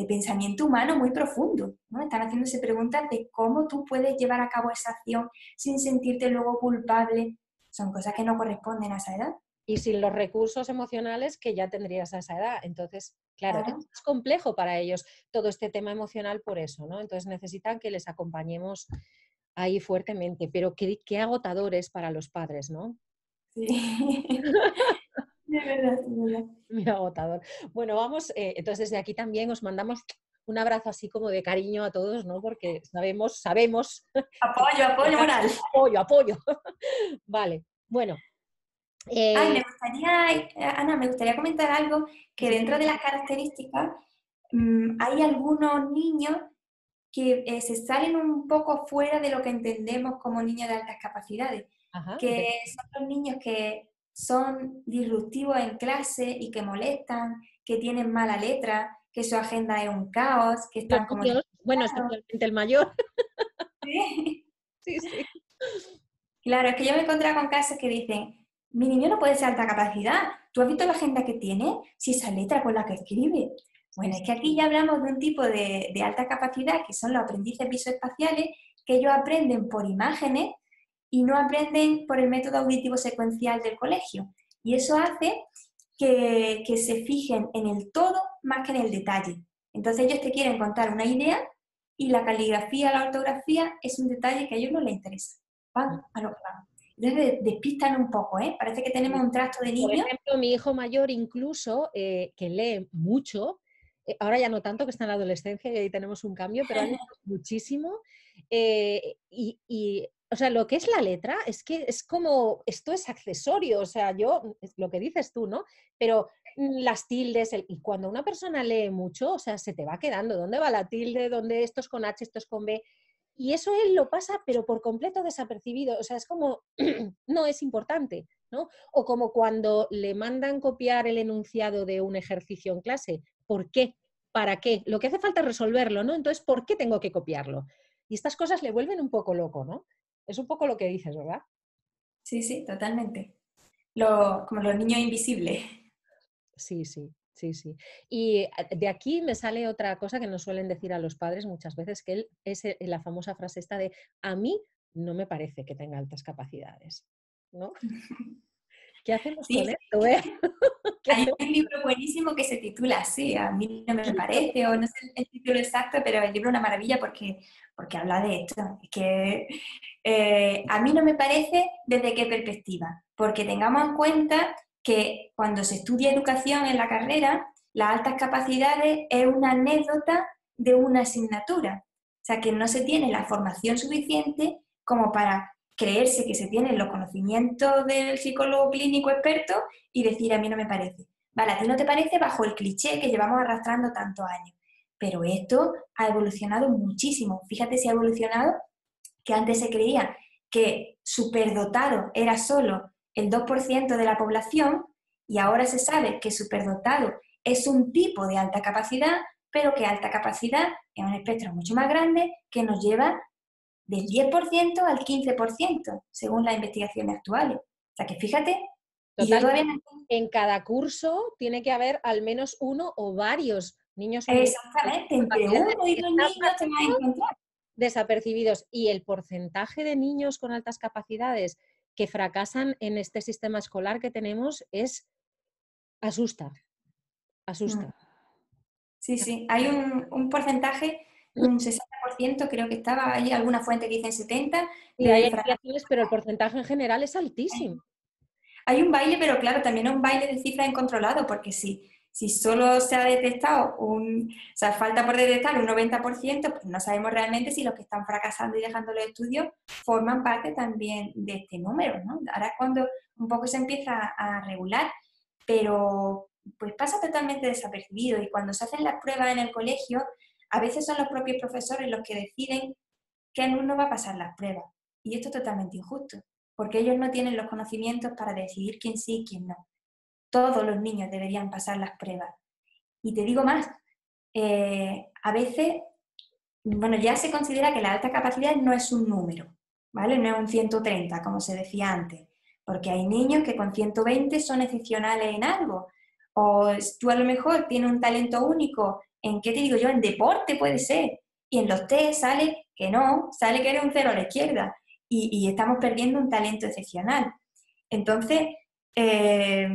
pensamiento humano muy profundo, ¿no? Están haciéndose preguntas de cómo tú puedes llevar a cabo esa acción sin sentirte luego culpable. Son cosas que no corresponden a esa edad. Y sin los recursos emocionales que ya tendrías a esa edad. Entonces, claro, Claro. es complejo para ellos todo este tema emocional por eso, ¿no? Entonces necesitan que les acompañemos ahí fuertemente, pero qué agotadores para los padres, ¿no? Sí. De verdad, de verdad. Muy agotador. Bueno, vamos, entonces desde aquí también os mandamos un abrazo así como de cariño a todos, ¿no? Porque sabemos que Apoyo, apoyo moral. apoyo. Vale, bueno. Ay, eh, Ana, me gustaría comentar algo que sí, dentro de las características hay algunos niños que se salen un poco fuera de lo que entendemos como niños de altas capacidades, ajá, que son los niños que son disruptivos en clase y que molestan, que tienen mala letra, que su agenda es un caos, que los están como niños, bueno, desconcentrados. especialmente el mayor. ¿Sí? Sí, sí. Claro, es que yo me he encontrado con casos que dicen, mi niño no puede ser alta capacidad, ¿tú has visto la agenda que tiene? Si esa letra con la que escribe. Bueno, es que aquí ya hablamos de un tipo de alta capacidad, que son los aprendices visoespaciales, que ellos aprenden por imágenes y no aprenden por el método auditivo secuencial del colegio. Y eso hace que se fijen en el todo más que en el detalle. Entonces ellos te quieren contar una idea y la caligrafía, la ortografía es un detalle que a ellos no les interesa. Van a lo que van. Entonces despistan un poco, ¿eh? Parece que tenemos un trasto de Por niños. ejemplo, mi hijo mayor incluso, que lee mucho, ahora ya no tanto, que está en la adolescencia y ahí tenemos un cambio, pero ha leído muchísimo. O sea, lo que es la letra es que es como, esto es accesorio, o sea, es lo que dices tú, ¿no? Pero las tildes, y cuando una persona lee mucho, o sea, se te va quedando, ¿dónde va la tilde? ¿Dónde esto es con H, esto es con B? Y eso él lo pasa, pero por completo desapercibido, o sea, es como, no es importante, ¿no? O como cuando le mandan copiar el enunciado de un ejercicio en clase. ¿Por qué? ¿Para qué? Lo que hace falta es resolverlo, ¿no? Entonces, ¿por qué tengo que copiarlo? Y estas cosas le vuelven un poco loco, ¿no? Es un poco lo que dices, ¿verdad? Sí, sí, totalmente. Como los niños invisibles. Sí, sí, sí, sí. Y de aquí me sale otra cosa que nos suelen decir a los padres muchas veces, que es la famosa frase esta de a mí no me parece que tenga altas capacidades, ¿no? ¿Qué hacemos Sí, con esto, eh? ¿Qué hay hacemos? un libro buenísimo que se titula así, a mí no me parece, o no sé el título exacto, pero el libro es una maravilla porque habla de esto. Es que a mí no me parece desde qué perspectiva, porque tengamos en cuenta que cuando se estudia educación en la carrera, las altas capacidades es una anécdota de una asignatura. O sea, que no se tiene la formación suficiente como para creerse que se tienen los conocimientos del psicólogo clínico experto y decir a mí no me parece. Vale, a ti no te parece bajo el cliché que llevamos arrastrando tantos años, pero esto ha evolucionado muchísimo. Fíjate si ha evolucionado que antes se creía que superdotado era solo el 2% de la población y ahora se sabe que superdotado es un tipo de alta capacidad, pero que alta capacidad es un espectro mucho más grande que nos lleva del 10% al 15%, según las investigaciones actuales. O sea que fíjate, y yo Total, todavía no... en cada curso tiene que haber al menos uno o varios niños o niñas con Exactamente, entre capacidades uno y que dos están niños te vas a encontrar. desapercibidos. Y el porcentaje de niños con altas capacidades que fracasan en este sistema escolar que tenemos asusta, Mm. asusta. Sí, sí, hay un porcentaje, un 60%, creo que estaba, hay alguna fuente que dice 70%, Y hay de fracaso. variaciones, pero el porcentaje en general es altísimo. Hay un baile, pero claro, también es un baile de cifras incontrolado, porque si solo se ha detectado o sea, falta por detectar un 90%, pues no sabemos realmente si los que están fracasando y dejando los estudios forman parte también de este número, ¿no? Ahora es cuando un poco se empieza a regular, pero pues pasa totalmente desapercibido y cuando se hacen las pruebas en el colegio, a veces son los propios profesores los que deciden qué alumno va a pasar las pruebas. Y esto es totalmente injusto, porque ellos no tienen los conocimientos para decidir quién sí y quién no. Todos los niños deberían pasar las pruebas. Y te digo más, a veces, bueno, ya se considera que la alta capacidad no es un número, ¿vale? No es un 130, como se decía antes, porque hay niños que con 120 son excepcionales en algo, o tú a lo mejor tienes un talento único en, ¿qué te digo yo? En deporte puede ser, y en los test sale que no, sale que eres un cero a la izquierda, y estamos perdiendo un talento excepcional. Entonces, eh,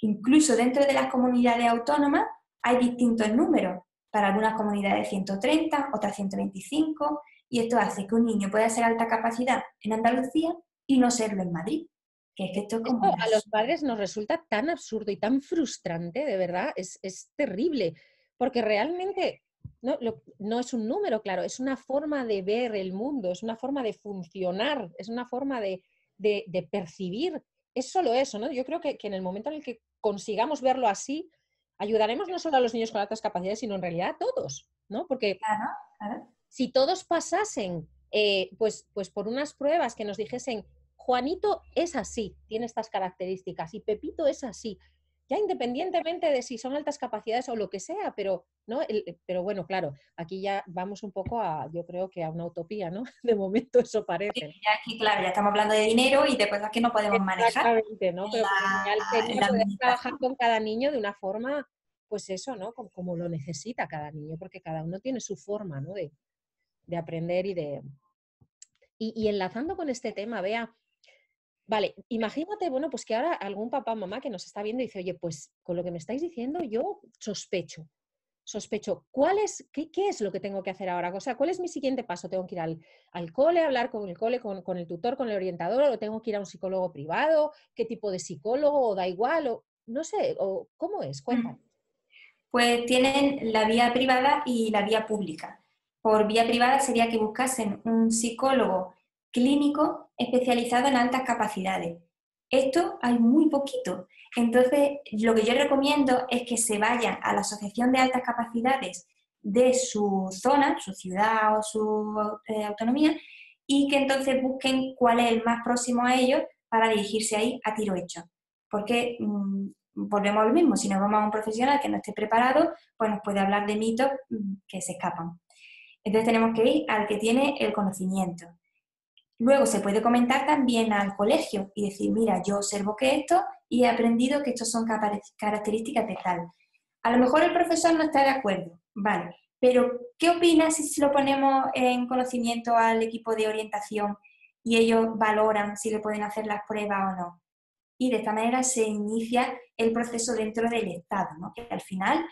incluso dentro de las comunidades autónomas hay distintos números. Para algunas comunidades 130, otras 125, y esto hace que un niño pueda ser alta capacidad en Andalucía y no serlo en Madrid. Que es que esto es como Esto una... a los padres nos resulta tan absurdo y tan frustrante, de verdad, es terrible, porque realmente no es un número, claro, es una forma de ver el mundo, es una forma de funcionar, es una forma de percibir. Es solo eso, ¿no? Yo creo que en el momento en el que consigamos verlo así, ayudaremos no solo a los niños con altas capacidades, sino en realidad a todos, ¿no? Porque Claro, claro. si todos pasasen pues por unas pruebas que nos dijesen, Juanito es así, tiene estas características, y Pepito es así, ya independientemente de si son altas capacidades o lo que sea, pero, ¿no? Pero bueno, claro, aquí ya vamos un poco yo creo que a una utopía, ¿no? De momento eso parece, ¿no? Ya aquí, claro, ya estamos hablando de dinero y de cosas que no podemos manejar Exactamente, ¿no? en Pero que lo ideal en sería la poder trabajar administración. con cada niño de una forma, pues eso, ¿no? Como lo necesita cada niño, porque cada uno tiene su forma, ¿no? De aprender y de... Y enlazando con este tema, Bea, vale, imagínate, bueno, pues que ahora algún papá o mamá que nos está viendo dice, oye, pues con lo que me estáis diciendo yo sospecho, qué es lo que tengo que hacer ahora? O sea, ¿cuál es mi siguiente paso? ¿Tengo que ir al cole, hablar con el cole, con el tutor, con el orientador? ¿O tengo que ir a un psicólogo privado? ¿Qué tipo de psicólogo? ¿O da igual? O no sé, o ¿cómo es? Cuéntame. Pues tienen la vía privada y la vía pública. Por vía privada sería que buscasen un psicólogo clínico especializado en altas capacidades. Esto hay muy poquito. Entonces, lo que yo recomiendo es que se vayan a la Asociación de Altas Capacidades de su zona, su ciudad o su autonomía, y que entonces busquen cuál es el más próximo a ellos para dirigirse ahí a tiro hecho. Porque volvemos a lo mismo, si nos vamos a un profesional que no esté preparado, pues nos puede hablar de mitos que se escapan. Entonces tenemos que ir al que tiene el conocimiento. Luego se puede comentar también al colegio y decir, mira, yo observo que esto y he aprendido que estos son características de tal. A lo mejor el profesor no está de acuerdo, vale, pero ¿qué opinas si lo ponemos en conocimiento al equipo de orientación y ellos valoran si le pueden hacer las pruebas o no? Y de esta manera se inicia el proceso dentro del Estado, ¿no? Que al final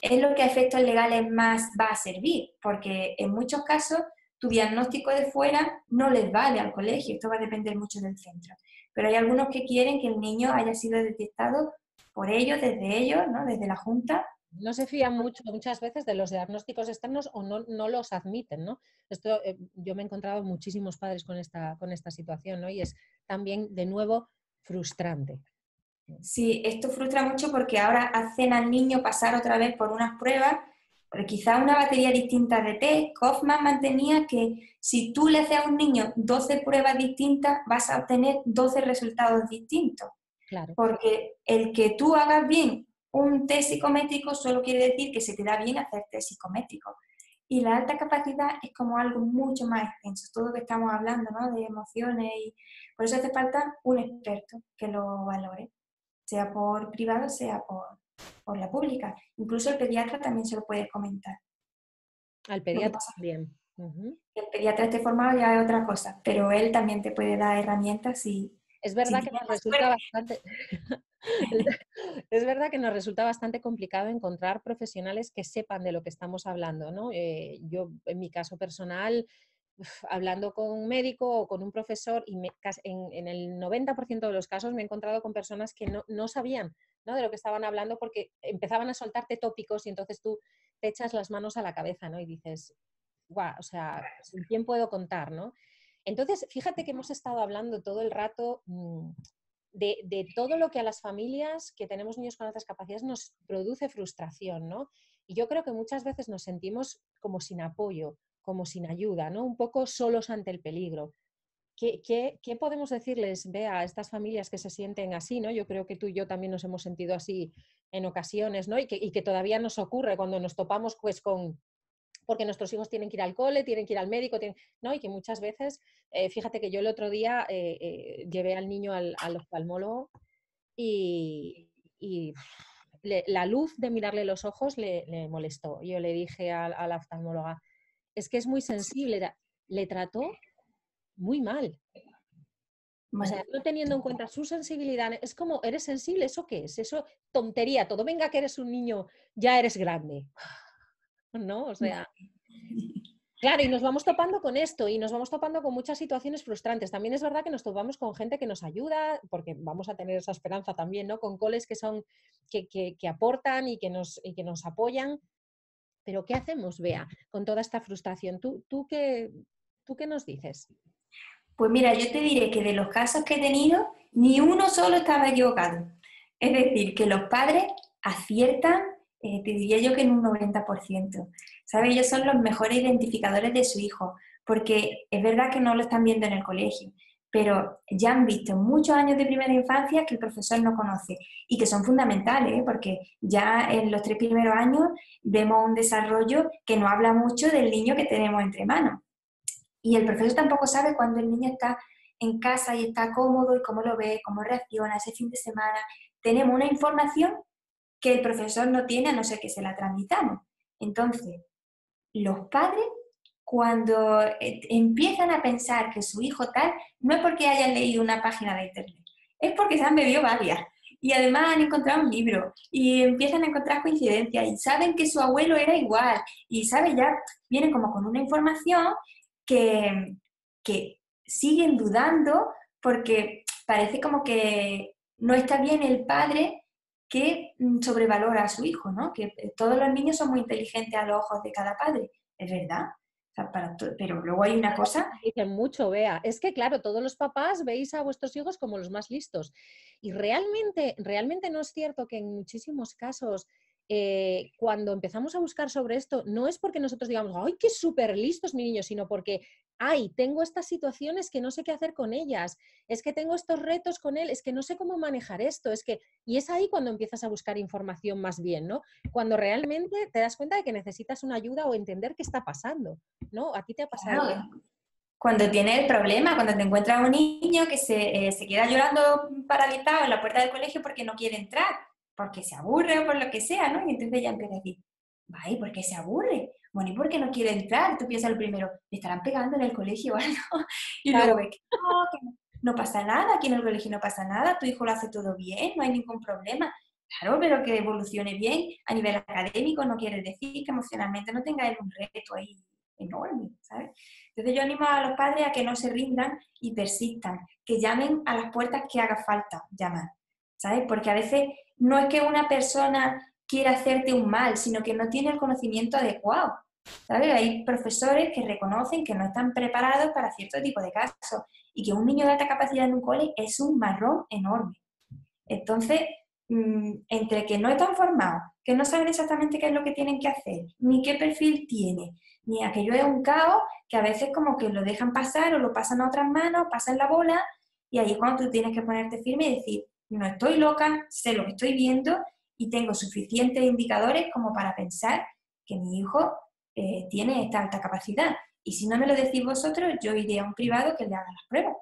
es lo que a efectos legales más va a servir, porque en muchos casos tu diagnóstico de fuera no les vale al colegio, esto va a depender mucho del centro. Pero hay algunos que quieren que el niño haya sido detectado por ellos, desde ellos, ¿no? Desde la Junta. No se fían muchas veces de los diagnósticos externos o no los admiten, ¿no? Esto, yo me he encontrado muchísimos padres con esta situación, ¿no? Y es también, de nuevo, frustrante. Sí, esto frustra mucho porque ahora hacen al niño pasar otra vez por unas pruebas, pero quizá una batería distinta de test. Kaufman mantenía que si tú le haces a un niño 12 pruebas distintas, vas a obtener 12 resultados distintos. Claro. Porque el que tú hagas bien un test psicométrico solo quiere decir que se te da bien hacer test psicométricos. Y la alta capacidad es como algo mucho más extenso, todo lo que estamos hablando, ¿no? De emociones, y por eso hace falta un experto que lo valore, sea por privado, sea por la pública. Incluso el pediatra también se lo puede comentar. Al Lo que pediatra pasa también. es que el pediatra esté formado ya es otra cosa, pero él también te puede dar herramientas Es si verdad que tienes nos la resulta suerte. bastante, es verdad que nos resulta bastante complicado encontrar profesionales que sepan de lo que estamos hablando, ¿no? Yo, en mi caso personal, hablando con un médico o con un profesor, y en el 90% de los casos me he encontrado con personas que no sabían, ¿no? De lo que estaban hablando, porque empezaban a soltarte tópicos y entonces tú te echas las manos a la cabeza, ¿no? Y dices, guau, o sea, ¿con quién puedo contar, no? Entonces, fíjate que hemos estado hablando todo el rato de todo lo que a las familias que tenemos niños con altas capacidades nos produce frustración, ¿no? Y yo creo que muchas veces nos sentimos como sin apoyo, como sin ayuda, ¿no? Un poco solos ante el peligro. ¿Qué podemos decirles, Bea, a estas familias que se sienten así, ¿no? Yo creo que tú y yo también nos hemos sentido así en ocasiones, ¿no? Y que todavía nos ocurre cuando nos topamos pues porque nuestros hijos tienen que ir al cole, tienen que ir al médico, ¿no? Y que muchas veces, fíjate que yo el otro día llevé al niño al oftalmólogo y la luz de mirarle los ojos le molestó. Yo le dije a la oftalmóloga, es que es muy sensible, le trató muy mal. O sea, Bueno, no teniendo en cuenta su sensibilidad, es como, ¿eres sensible? ¿Eso qué es? Eso, tontería, todo, venga que eres un niño, ya eres grande. ¿No? O sea, claro, y nos vamos topando con esto y nos vamos topando con muchas situaciones frustrantes. También es verdad que nos topamos con gente que nos ayuda, porque vamos a tener esa esperanza también, ¿no? Con coles que son, que aportan y que nos apoyan. Pero ¿qué hacemos, Bea, con toda esta frustración? ¿Tú qué nos dices? pues mira, yo te diré que de los casos que he tenido, ni uno solo estaba equivocado. Es decir, que los padres aciertan, te diría yo que en un 90%. ¿Sabes? Ellos son los mejores identificadores de su hijo, porque es verdad que no lo están viendo en el colegio, pero ya han visto muchos años de primera infancia que el profesor no conoce y que son fundamentales, ¿eh? Porque ya en los 3 primeros años vemos un desarrollo que no habla mucho del niño que tenemos entre manos. Y el profesor tampoco sabe cuándo el niño está en casa y está cómodo y cómo lo ve, cómo reacciona ese fin de semana. Tenemos una información que el profesor no tiene a no ser que se la transmitamos. Entonces, los padres, cuando empiezan a pensar que su hijo tal, no es porque hayan leído una página de internet, es porque se han bebido varias. Y además han encontrado un libro y empiezan a encontrar coincidencias y saben que su abuelo era igual y saben ya, vienen como con una información que siguen dudando porque parece como que no está bien el padre que sobrevalora a su hijo, ¿no? Que todos los niños son muy inteligentes a los ojos de cada padre, es verdad. O sea, pero luego hay una cosa... Dicen mucho, Bea. Es que, claro, todos los papás veis a vuestros hijos como los más listos. Y realmente no es cierto que en muchísimos casos, cuando empezamos a buscar sobre esto, no es porque nosotros digamos, ¡ay, qué súper listos mi niño!, sino porque, ¡ay, tengo estas situaciones que no sé qué hacer con ellas! Es que tengo estos retos con él, es que no sé cómo manejar esto, es que... Y es ahí cuando empiezas a buscar información más bien, ¿no? Cuando realmente te das cuenta de que necesitas una ayuda o entender qué está pasando, ¿no? ¿A ti te ha pasado? Claro, cuando tienes el problema, cuando te encuentras un niño que se queda llorando paralizado en la puerta del colegio porque no quiere entrar, porque se aburre o por lo que sea, ¿no? Y entonces ya empieza a decir, vaya, ¿por qué se aburre? Bueno, ¿y por qué no quiere entrar? Tú piensas lo primero, ¿le estarán pegando en el colegio o algo? Y luego Claro. ves que no pasa nada, aquí en el colegio no pasa nada, tu hijo lo hace todo bien, no hay ningún problema. Claro, pero que evolucione bien a nivel académico no quiere decir que emocionalmente no tenga él un reto ahí enorme, ¿sabes? Entonces yo animo a los padres a que no se rindan y persistan, que llamen a las puertas que haga falta llamar, ¿sabes? Porque a veces no es que una persona quiera hacerte un mal, sino que no tiene el conocimiento adecuado, ¿sabes? Hay profesores que reconocen que no están preparados para cierto tipo de casos y que un niño de alta capacidad en un cole es un marrón enorme. Entonces, entre que no están formados, que no saben exactamente qué es lo que tienen que hacer, ni qué perfil tiene, ni aquello es un caos que a veces como que lo dejan pasar o lo pasan a otras manos, pasan la bola y ahí es cuando tú tienes que ponerte firme y decir, no estoy loca, sé lo que estoy viendo y tengo suficientes indicadores como para pensar que mi hijo tiene esta alta capacidad. Y si no me lo decís vosotros, yo iré a un privado que le haga las pruebas.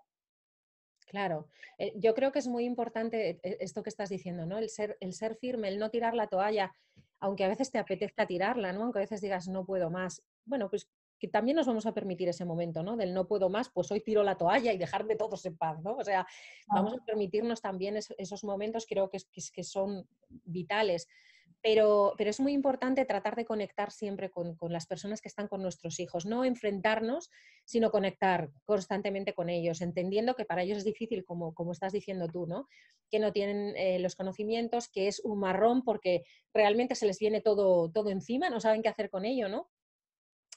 Claro, yo creo que es muy importante esto que estás diciendo, ¿no? El ser firme, el no tirar la toalla, aunque a veces te apetezca tirarla, ¿no? Aunque a veces digas no puedo más. Bueno, pues que también nos vamos a permitir ese momento, ¿no? Del no puedo más, pues hoy tiro la toalla y dejarme todos en paz, ¿no? O sea, vamos a permitirnos también esos momentos, creo que son vitales. Pero es muy importante tratar de conectar siempre con las personas que están con nuestros hijos, no enfrentarnos, sino conectar constantemente con ellos, entendiendo que para ellos es difícil, como estás diciendo tú, ¿no? Que no tienen los conocimientos, que es un marrón porque realmente se les viene todo encima, no saben qué hacer con ello, ¿no?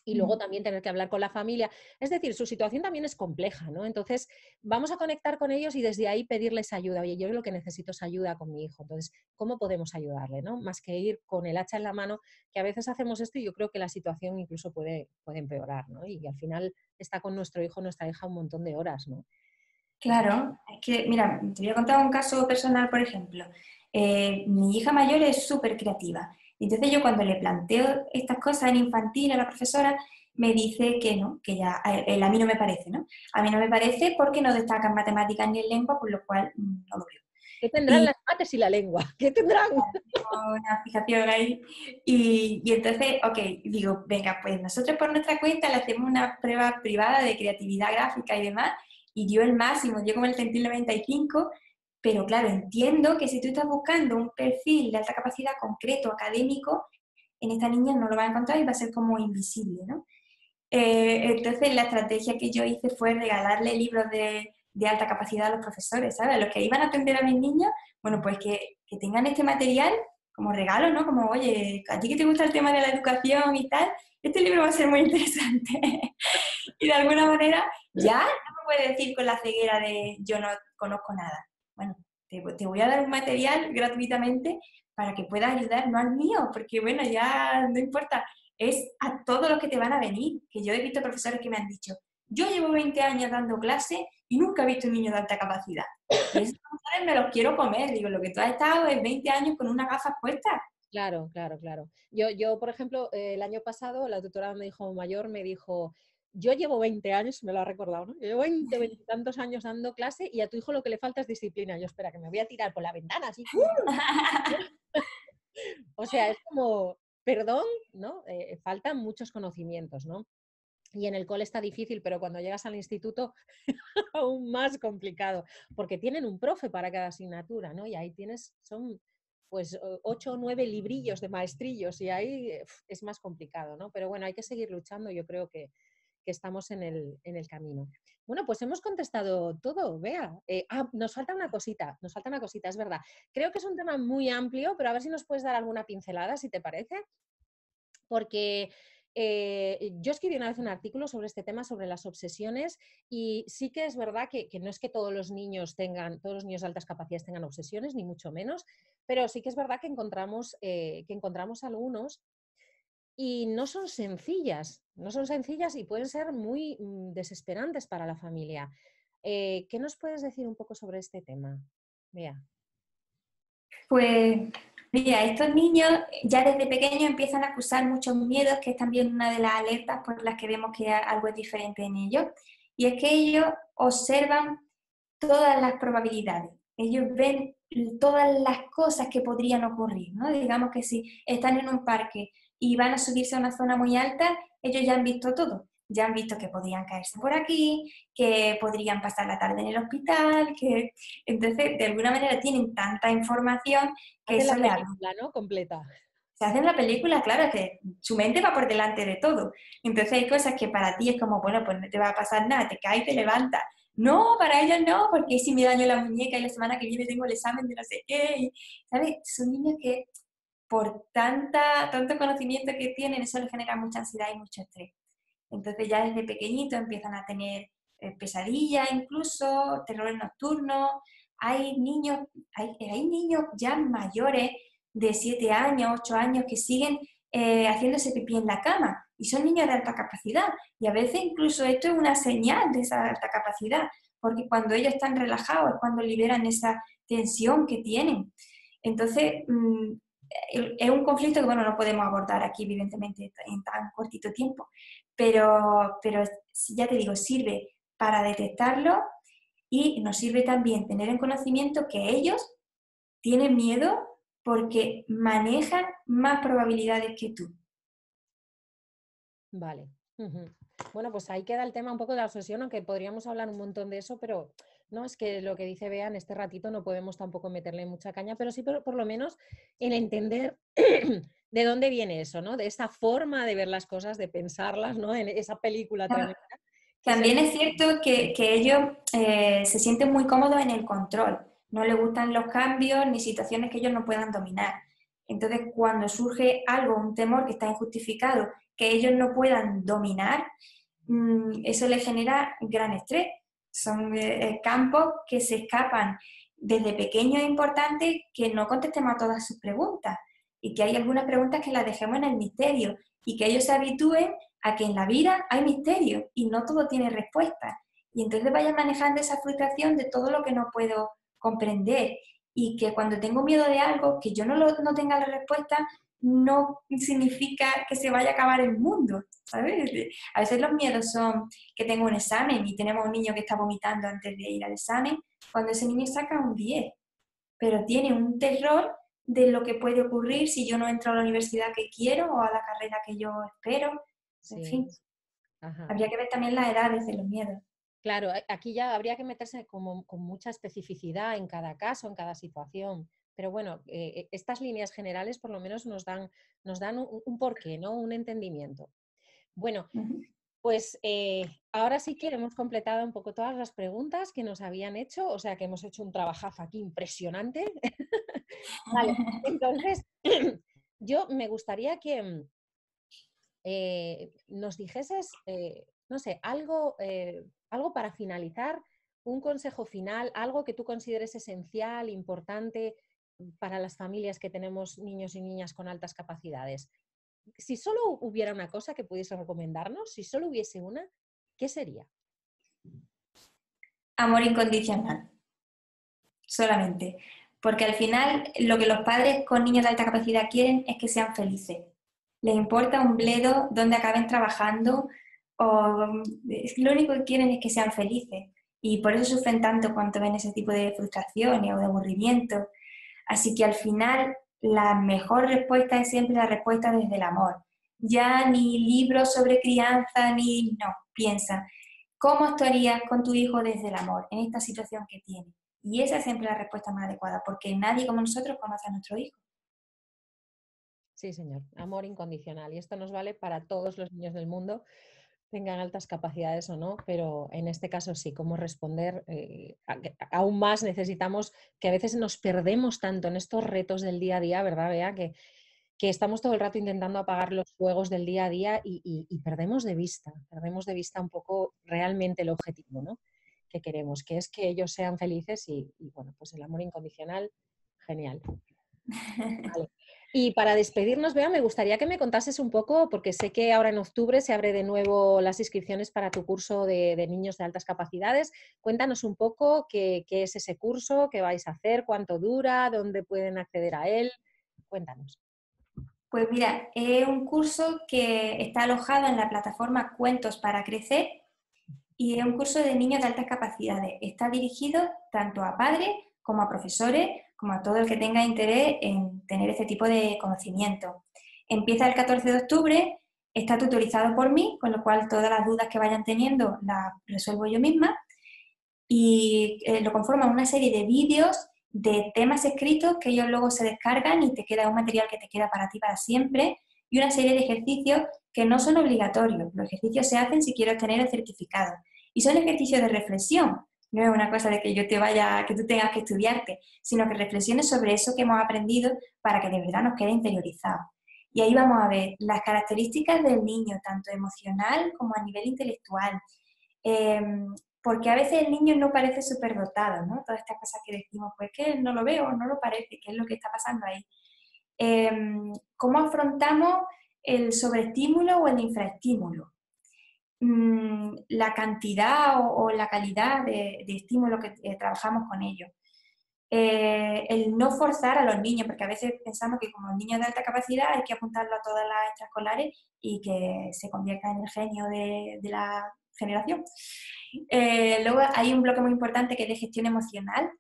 Y luego también tener que hablar con la familia. Es decir, su situación también es compleja, ¿no? Entonces, vamos a conectar con ellos y desde ahí pedirles ayuda. Oye, yo lo que necesito es ayuda con mi hijo. Entonces, ¿cómo podemos ayudarle, no? Más que ir con el hacha en la mano, que a veces hacemos esto y yo creo que la situación incluso puede empeorar, ¿no? Y al final está con nuestro hijo, nuestra hija un montón de horas, ¿no? Claro, es que, mira, te voy a contar un caso personal, por ejemplo. Mi hija mayor es súper creativa. Entonces yo cuando le planteo estas cosas en infantil a la profesora, me dice que no, que ya, a mí no me parece, ¿no? A mí no me parece porque no destaca en matemáticas ni en lengua, por lo cual no lo veo. ¿Qué tendrán Y las mates y la lengua? ¿Qué tendrán? tengo una fijación ahí. Y entonces, ok, digo, venga, pues nosotros por nuestra cuenta le hacemos una prueba privada de creatividad gráfica y demás, y dio el máximo, dio como el centil 95, pero claro, entiendo que si tú estás buscando un perfil de alta capacidad concreto, académico, en esta niña no lo vas a encontrar y va a ser como invisible, ¿no? Entonces la estrategia que yo hice fue regalarle libros de alta capacidad a los profesores, ¿sabes? A los que iban a atender a mis niños, bueno, pues que tengan este material como regalo, ¿no? Como, oye, a ti que te gusta el tema de la educación y tal, este libro va a ser muy interesante. Y de alguna manera ya no me puedes decir con la ceguera de yo no conozco nada. Bueno, te voy a dar un material gratuitamente para que puedas ayudar, no al mío, porque bueno, ya no importa, es a todos los que te van a venir, que yo he visto profesores que me han dicho, yo llevo 20 años dando clase y nunca he visto un niño de alta capacidad. Y esos profesores me los quiero comer. Digo, lo que tú has estado es 20 años con unas gafas puestas. Claro, claro, claro. Yo, por ejemplo, el año pasado la tutora me dijo, mayor me dijo, yo llevo 20 años, me lo ha recordado, ¿no? Yo llevo 20 y tantos años dando clase y a tu hijo lo que le falta es disciplina. Yo, espera, que me voy a tirar por la ventana, así. O sea, es como, perdón, ¿no? Faltan muchos conocimientos, ¿no? Y en el cole está difícil, pero cuando llegas al instituto aún más complicado, porque tienen un profe para cada asignatura, ¿no? Y ahí son pues 8 o 9 librillos de maestrillos y ahí es más complicado, ¿no? Pero bueno, hay que seguir luchando, yo creo que estamos en el camino. Bueno, pues hemos contestado todo, Bea. Nos falta una cosita, es verdad. Creo que es un tema muy amplio, pero a ver si nos puedes dar alguna pincelada, si te parece, porque yo escribí una vez un artículo sobre este tema, sobre las obsesiones, y sí que es verdad que no es que todos los niños de altas capacidades tengan obsesiones, ni mucho menos, pero sí que es verdad que encontramos algunos y no son sencillas y pueden ser muy desesperantes para la familia. ¿Qué nos puedes decir un poco sobre este tema? Vea. Pues mira, estos niños ya desde pequeños empiezan a acusar muchos miedos, que es también una de las alertas por las que vemos que algo es diferente en ellos. Y es que ellos observan todas las probabilidades. Ellos ven todas las cosas que podrían ocurrir, ¿no? Digamos que si están en un parque y van a subirse a una zona muy alta, ellos ya han visto todo. Ya han visto que podrían caerse por aquí, que podrían pasar la tarde en el hospital, que entonces de alguna manera tienen tanta información que Hacen la eso le película, ¿no? Completa. se hace en la película, claro, que su mente va por delante de todo. Entonces hay cosas que para ti es como, bueno, pues no te va a pasar nada, te caes y te levantas. No, para ellos no, porque si me daño la muñeca y la semana que viene tengo el examen de no sé qué. ¿Sabes? Son niños que por tanto conocimiento que tienen, eso les genera mucha ansiedad y mucho estrés. Entonces ya desde pequeñito empiezan a tener pesadillas incluso, terrores nocturnos. Hay niños ya mayores de 7 años, 8 años que siguen haciéndose pipí en la cama y son niños de alta capacidad. Y a veces incluso esto es una señal de esa alta capacidad, porque cuando ellos están relajados es cuando liberan esa tensión que tienen. Entonces, es un conflicto que, bueno, no podemos abordar aquí, evidentemente, en tan cortito tiempo, pero ya te digo, sirve para detectarlo y nos sirve también tener en conocimiento que ellos tienen miedo porque manejan más probabilidades que tú. Vale. Ujú. Bueno, pues ahí queda el tema un poco de la obsesión, aunque podríamos hablar un montón de eso, pero no es que lo que dice Bea en este ratito no podemos tampoco meterle mucha caña, pero sí por lo menos en entender de dónde viene eso, ¿no? De esa forma de ver las cosas, de pensarlas, ¿no? En esa película tremenda. También es cierto que ellos se sienten muy cómodos en el control, no les gustan los cambios ni situaciones que ellos no puedan dominar. Entonces, cuando surge algo, un temor que está injustificado, que ellos no puedan dominar, eso les genera gran estrés. Son campos que se escapan desde pequeños e importantes que no contestemos a todas sus preguntas y que hay algunas preguntas que las dejemos en el misterio y que ellos se habitúen a que en la vida hay misterio y no todo tiene respuesta. Y entonces vayan manejando esa frustración de todo lo que no puedo comprender y que cuando tengo miedo de algo, que yo no tenga la respuesta, no significa que se vaya a acabar el mundo, ¿sabes? A veces los miedos son que tengo un examen y tenemos un niño que está vomitando antes de ir al examen, cuando ese niño saca un 10, pero tiene un terror de lo que puede ocurrir si yo no entro a la universidad que quiero o a la carrera que yo espero. En Sí, fin, ajá. habría que ver también las edades de los miedos. Claro, aquí ya habría que meterse como, con mucha especificidad en cada caso, en cada situación. Pero bueno, estas líneas generales por lo menos nos dan un porqué, ¿no? Un entendimiento. Bueno, Uh-huh. pues ahora sí que hemos completado un poco todas las preguntas que nos habían hecho, o sea que hemos hecho un trabajazo aquí impresionante. Vale, entonces yo me gustaría que nos dijeses, no sé, algo para finalizar, un consejo final, algo que tú consideres esencial, importante para las familias que tenemos niños y niñas con altas capacidades. Si solo hubiera una cosa que pudiese recomendarnos, si solo hubiese una, ¿qué sería? Amor incondicional, solamente. Porque al final lo que los padres con niños de alta capacidad quieren es que sean felices. Les importa un bledo donde acaben trabajando o lo único que quieren es que sean felices. Y por eso sufren tanto cuando ven ese tipo de frustraciones o de aburrimiento. Así que al final la mejor respuesta es siempre la respuesta desde el amor. Ya ni libros sobre crianza, ni no, piensa, ¿cómo actuarías con tu hijo desde el amor en esta situación que tiene? Y esa es siempre la respuesta más adecuada, porque nadie como nosotros conoce a nuestro hijo. Sí, señor, amor incondicional. Y esto nos vale para todos los niños del mundo, tengan altas capacidades o no, pero en este caso sí, cómo responder. Aún más necesitamos que a veces nos perdemos tanto en estos retos del día a día, ¿verdad, Bea? Que estamos todo el rato intentando apagar los fuegos del día a día y perdemos de vista un poco realmente el objetivo, ¿no? Que queremos, que es que ellos sean felices y bueno, pues el amor incondicional, genial. Vale. Y para despedirnos, Bea, me gustaría que me contases un poco, porque sé que ahora en octubre se abre de nuevo las inscripciones para tu curso de niños de altas capacidades. Cuéntanos un poco qué es ese curso, qué vais a hacer, cuánto dura, dónde pueden acceder a él. Cuéntanos. Pues mira, es un curso que está alojado en la plataforma Cuentos para Crecer y es un curso de niños de altas capacidades. Está dirigido tanto a padres como a profesores, como a todo el que tenga interés en tener este tipo de conocimiento. Empieza el 14 de octubre, está tutorizado por mí, con lo cual todas las dudas que vayan teniendo las resuelvo yo misma y lo conforman una serie de vídeos de temas escritos que ellos luego se descargan y te queda un material que te queda para ti para siempre y una serie de ejercicios que no son obligatorios. Los ejercicios se hacen si quieres tener el certificado y son ejercicios de reflexión. No es una cosa de que yo te vaya, que tú tengas que estudiarte, sino que reflexiones sobre eso que hemos aprendido para que de verdad nos quede interiorizado. Y ahí vamos a ver las características del niño, tanto emocional como a nivel intelectual. Eh, porque a veces el niño no parece superdotado, ¿no? Todas estas cosas que decimos, pues que no lo veo, no lo parece, ¿qué es lo que está pasando ahí? ¿Cómo afrontamos el sobreestímulo o el infraestímulo? La cantidad o la calidad de estímulo que trabajamos con ellos. El no forzar a los niños, porque a veces pensamos que como niños de alta capacidad hay que apuntarlo a todas las extraescolares y que se convierta en el genio de la generación. Luego hay un bloque muy importante que es de gestión emocional,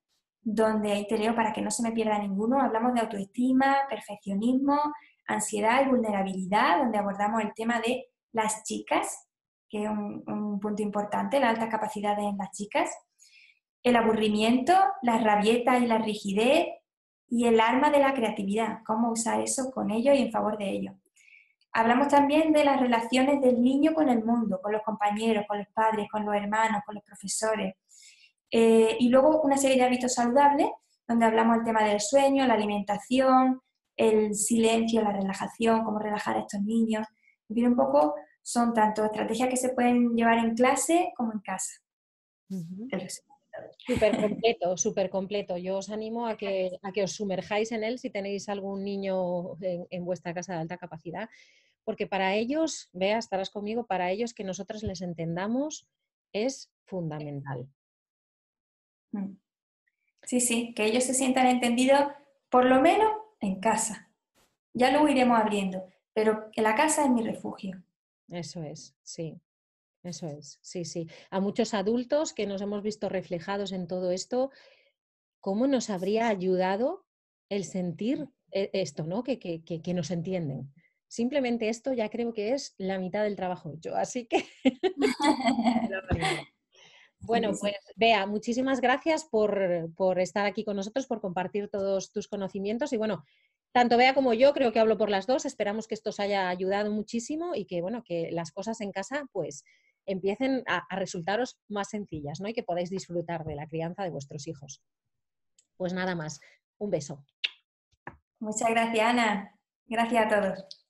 donde ahí te leo para que no se me pierda ninguno. Hablamos de autoestima, perfeccionismo, ansiedad y vulnerabilidad, donde abordamos el tema de las chicas, que es un punto importante, la alta capacidad en las chicas, el aburrimiento, la rabieta y la rigidez y el arma de la creatividad, cómo usar eso con ellos y en favor de ellos. Hablamos también de las relaciones del niño con el mundo, con los compañeros, con los padres, con los hermanos, con los profesores. Y luego una serie de hábitos saludables, donde hablamos del tema del sueño, la alimentación, el silencio, la relajación, cómo relajar a estos niños. En fin, un poco son tanto estrategias que se pueden llevar en clase como en casa. Uh-huh. El resumen. Súper completo, súper completo. Yo os animo a que os sumerjáis en él si tenéis algún niño en vuestra casa de alta capacidad, porque para ellos, Bea, estarás conmigo, para ellos que nosotros les entendamos es fundamental. Sí, sí, que ellos se sientan entendidos por lo menos en casa. Ya luego iremos abriendo, pero que la casa es mi refugio. Eso es, sí. Eso es, sí, sí. A muchos adultos que nos hemos visto reflejados en todo esto, ¿cómo nos habría ayudado el sentir esto, ¿no? Que nos entienden? Simplemente esto ya creo que es la mitad del trabajo hecho, así que... Bueno, Sí, pues sí. Bea, muchísimas gracias por estar aquí con nosotros, por compartir todos tus conocimientos y bueno, tanto Bea como yo creo que hablo por las dos, esperamos que esto os haya ayudado muchísimo y que bueno, que las cosas en casa pues empiecen a resultaros más sencillas, ¿no? Y que podáis disfrutar de la crianza de vuestros hijos. Pues nada más, un beso. Muchas gracias, Ana. Gracias a todos.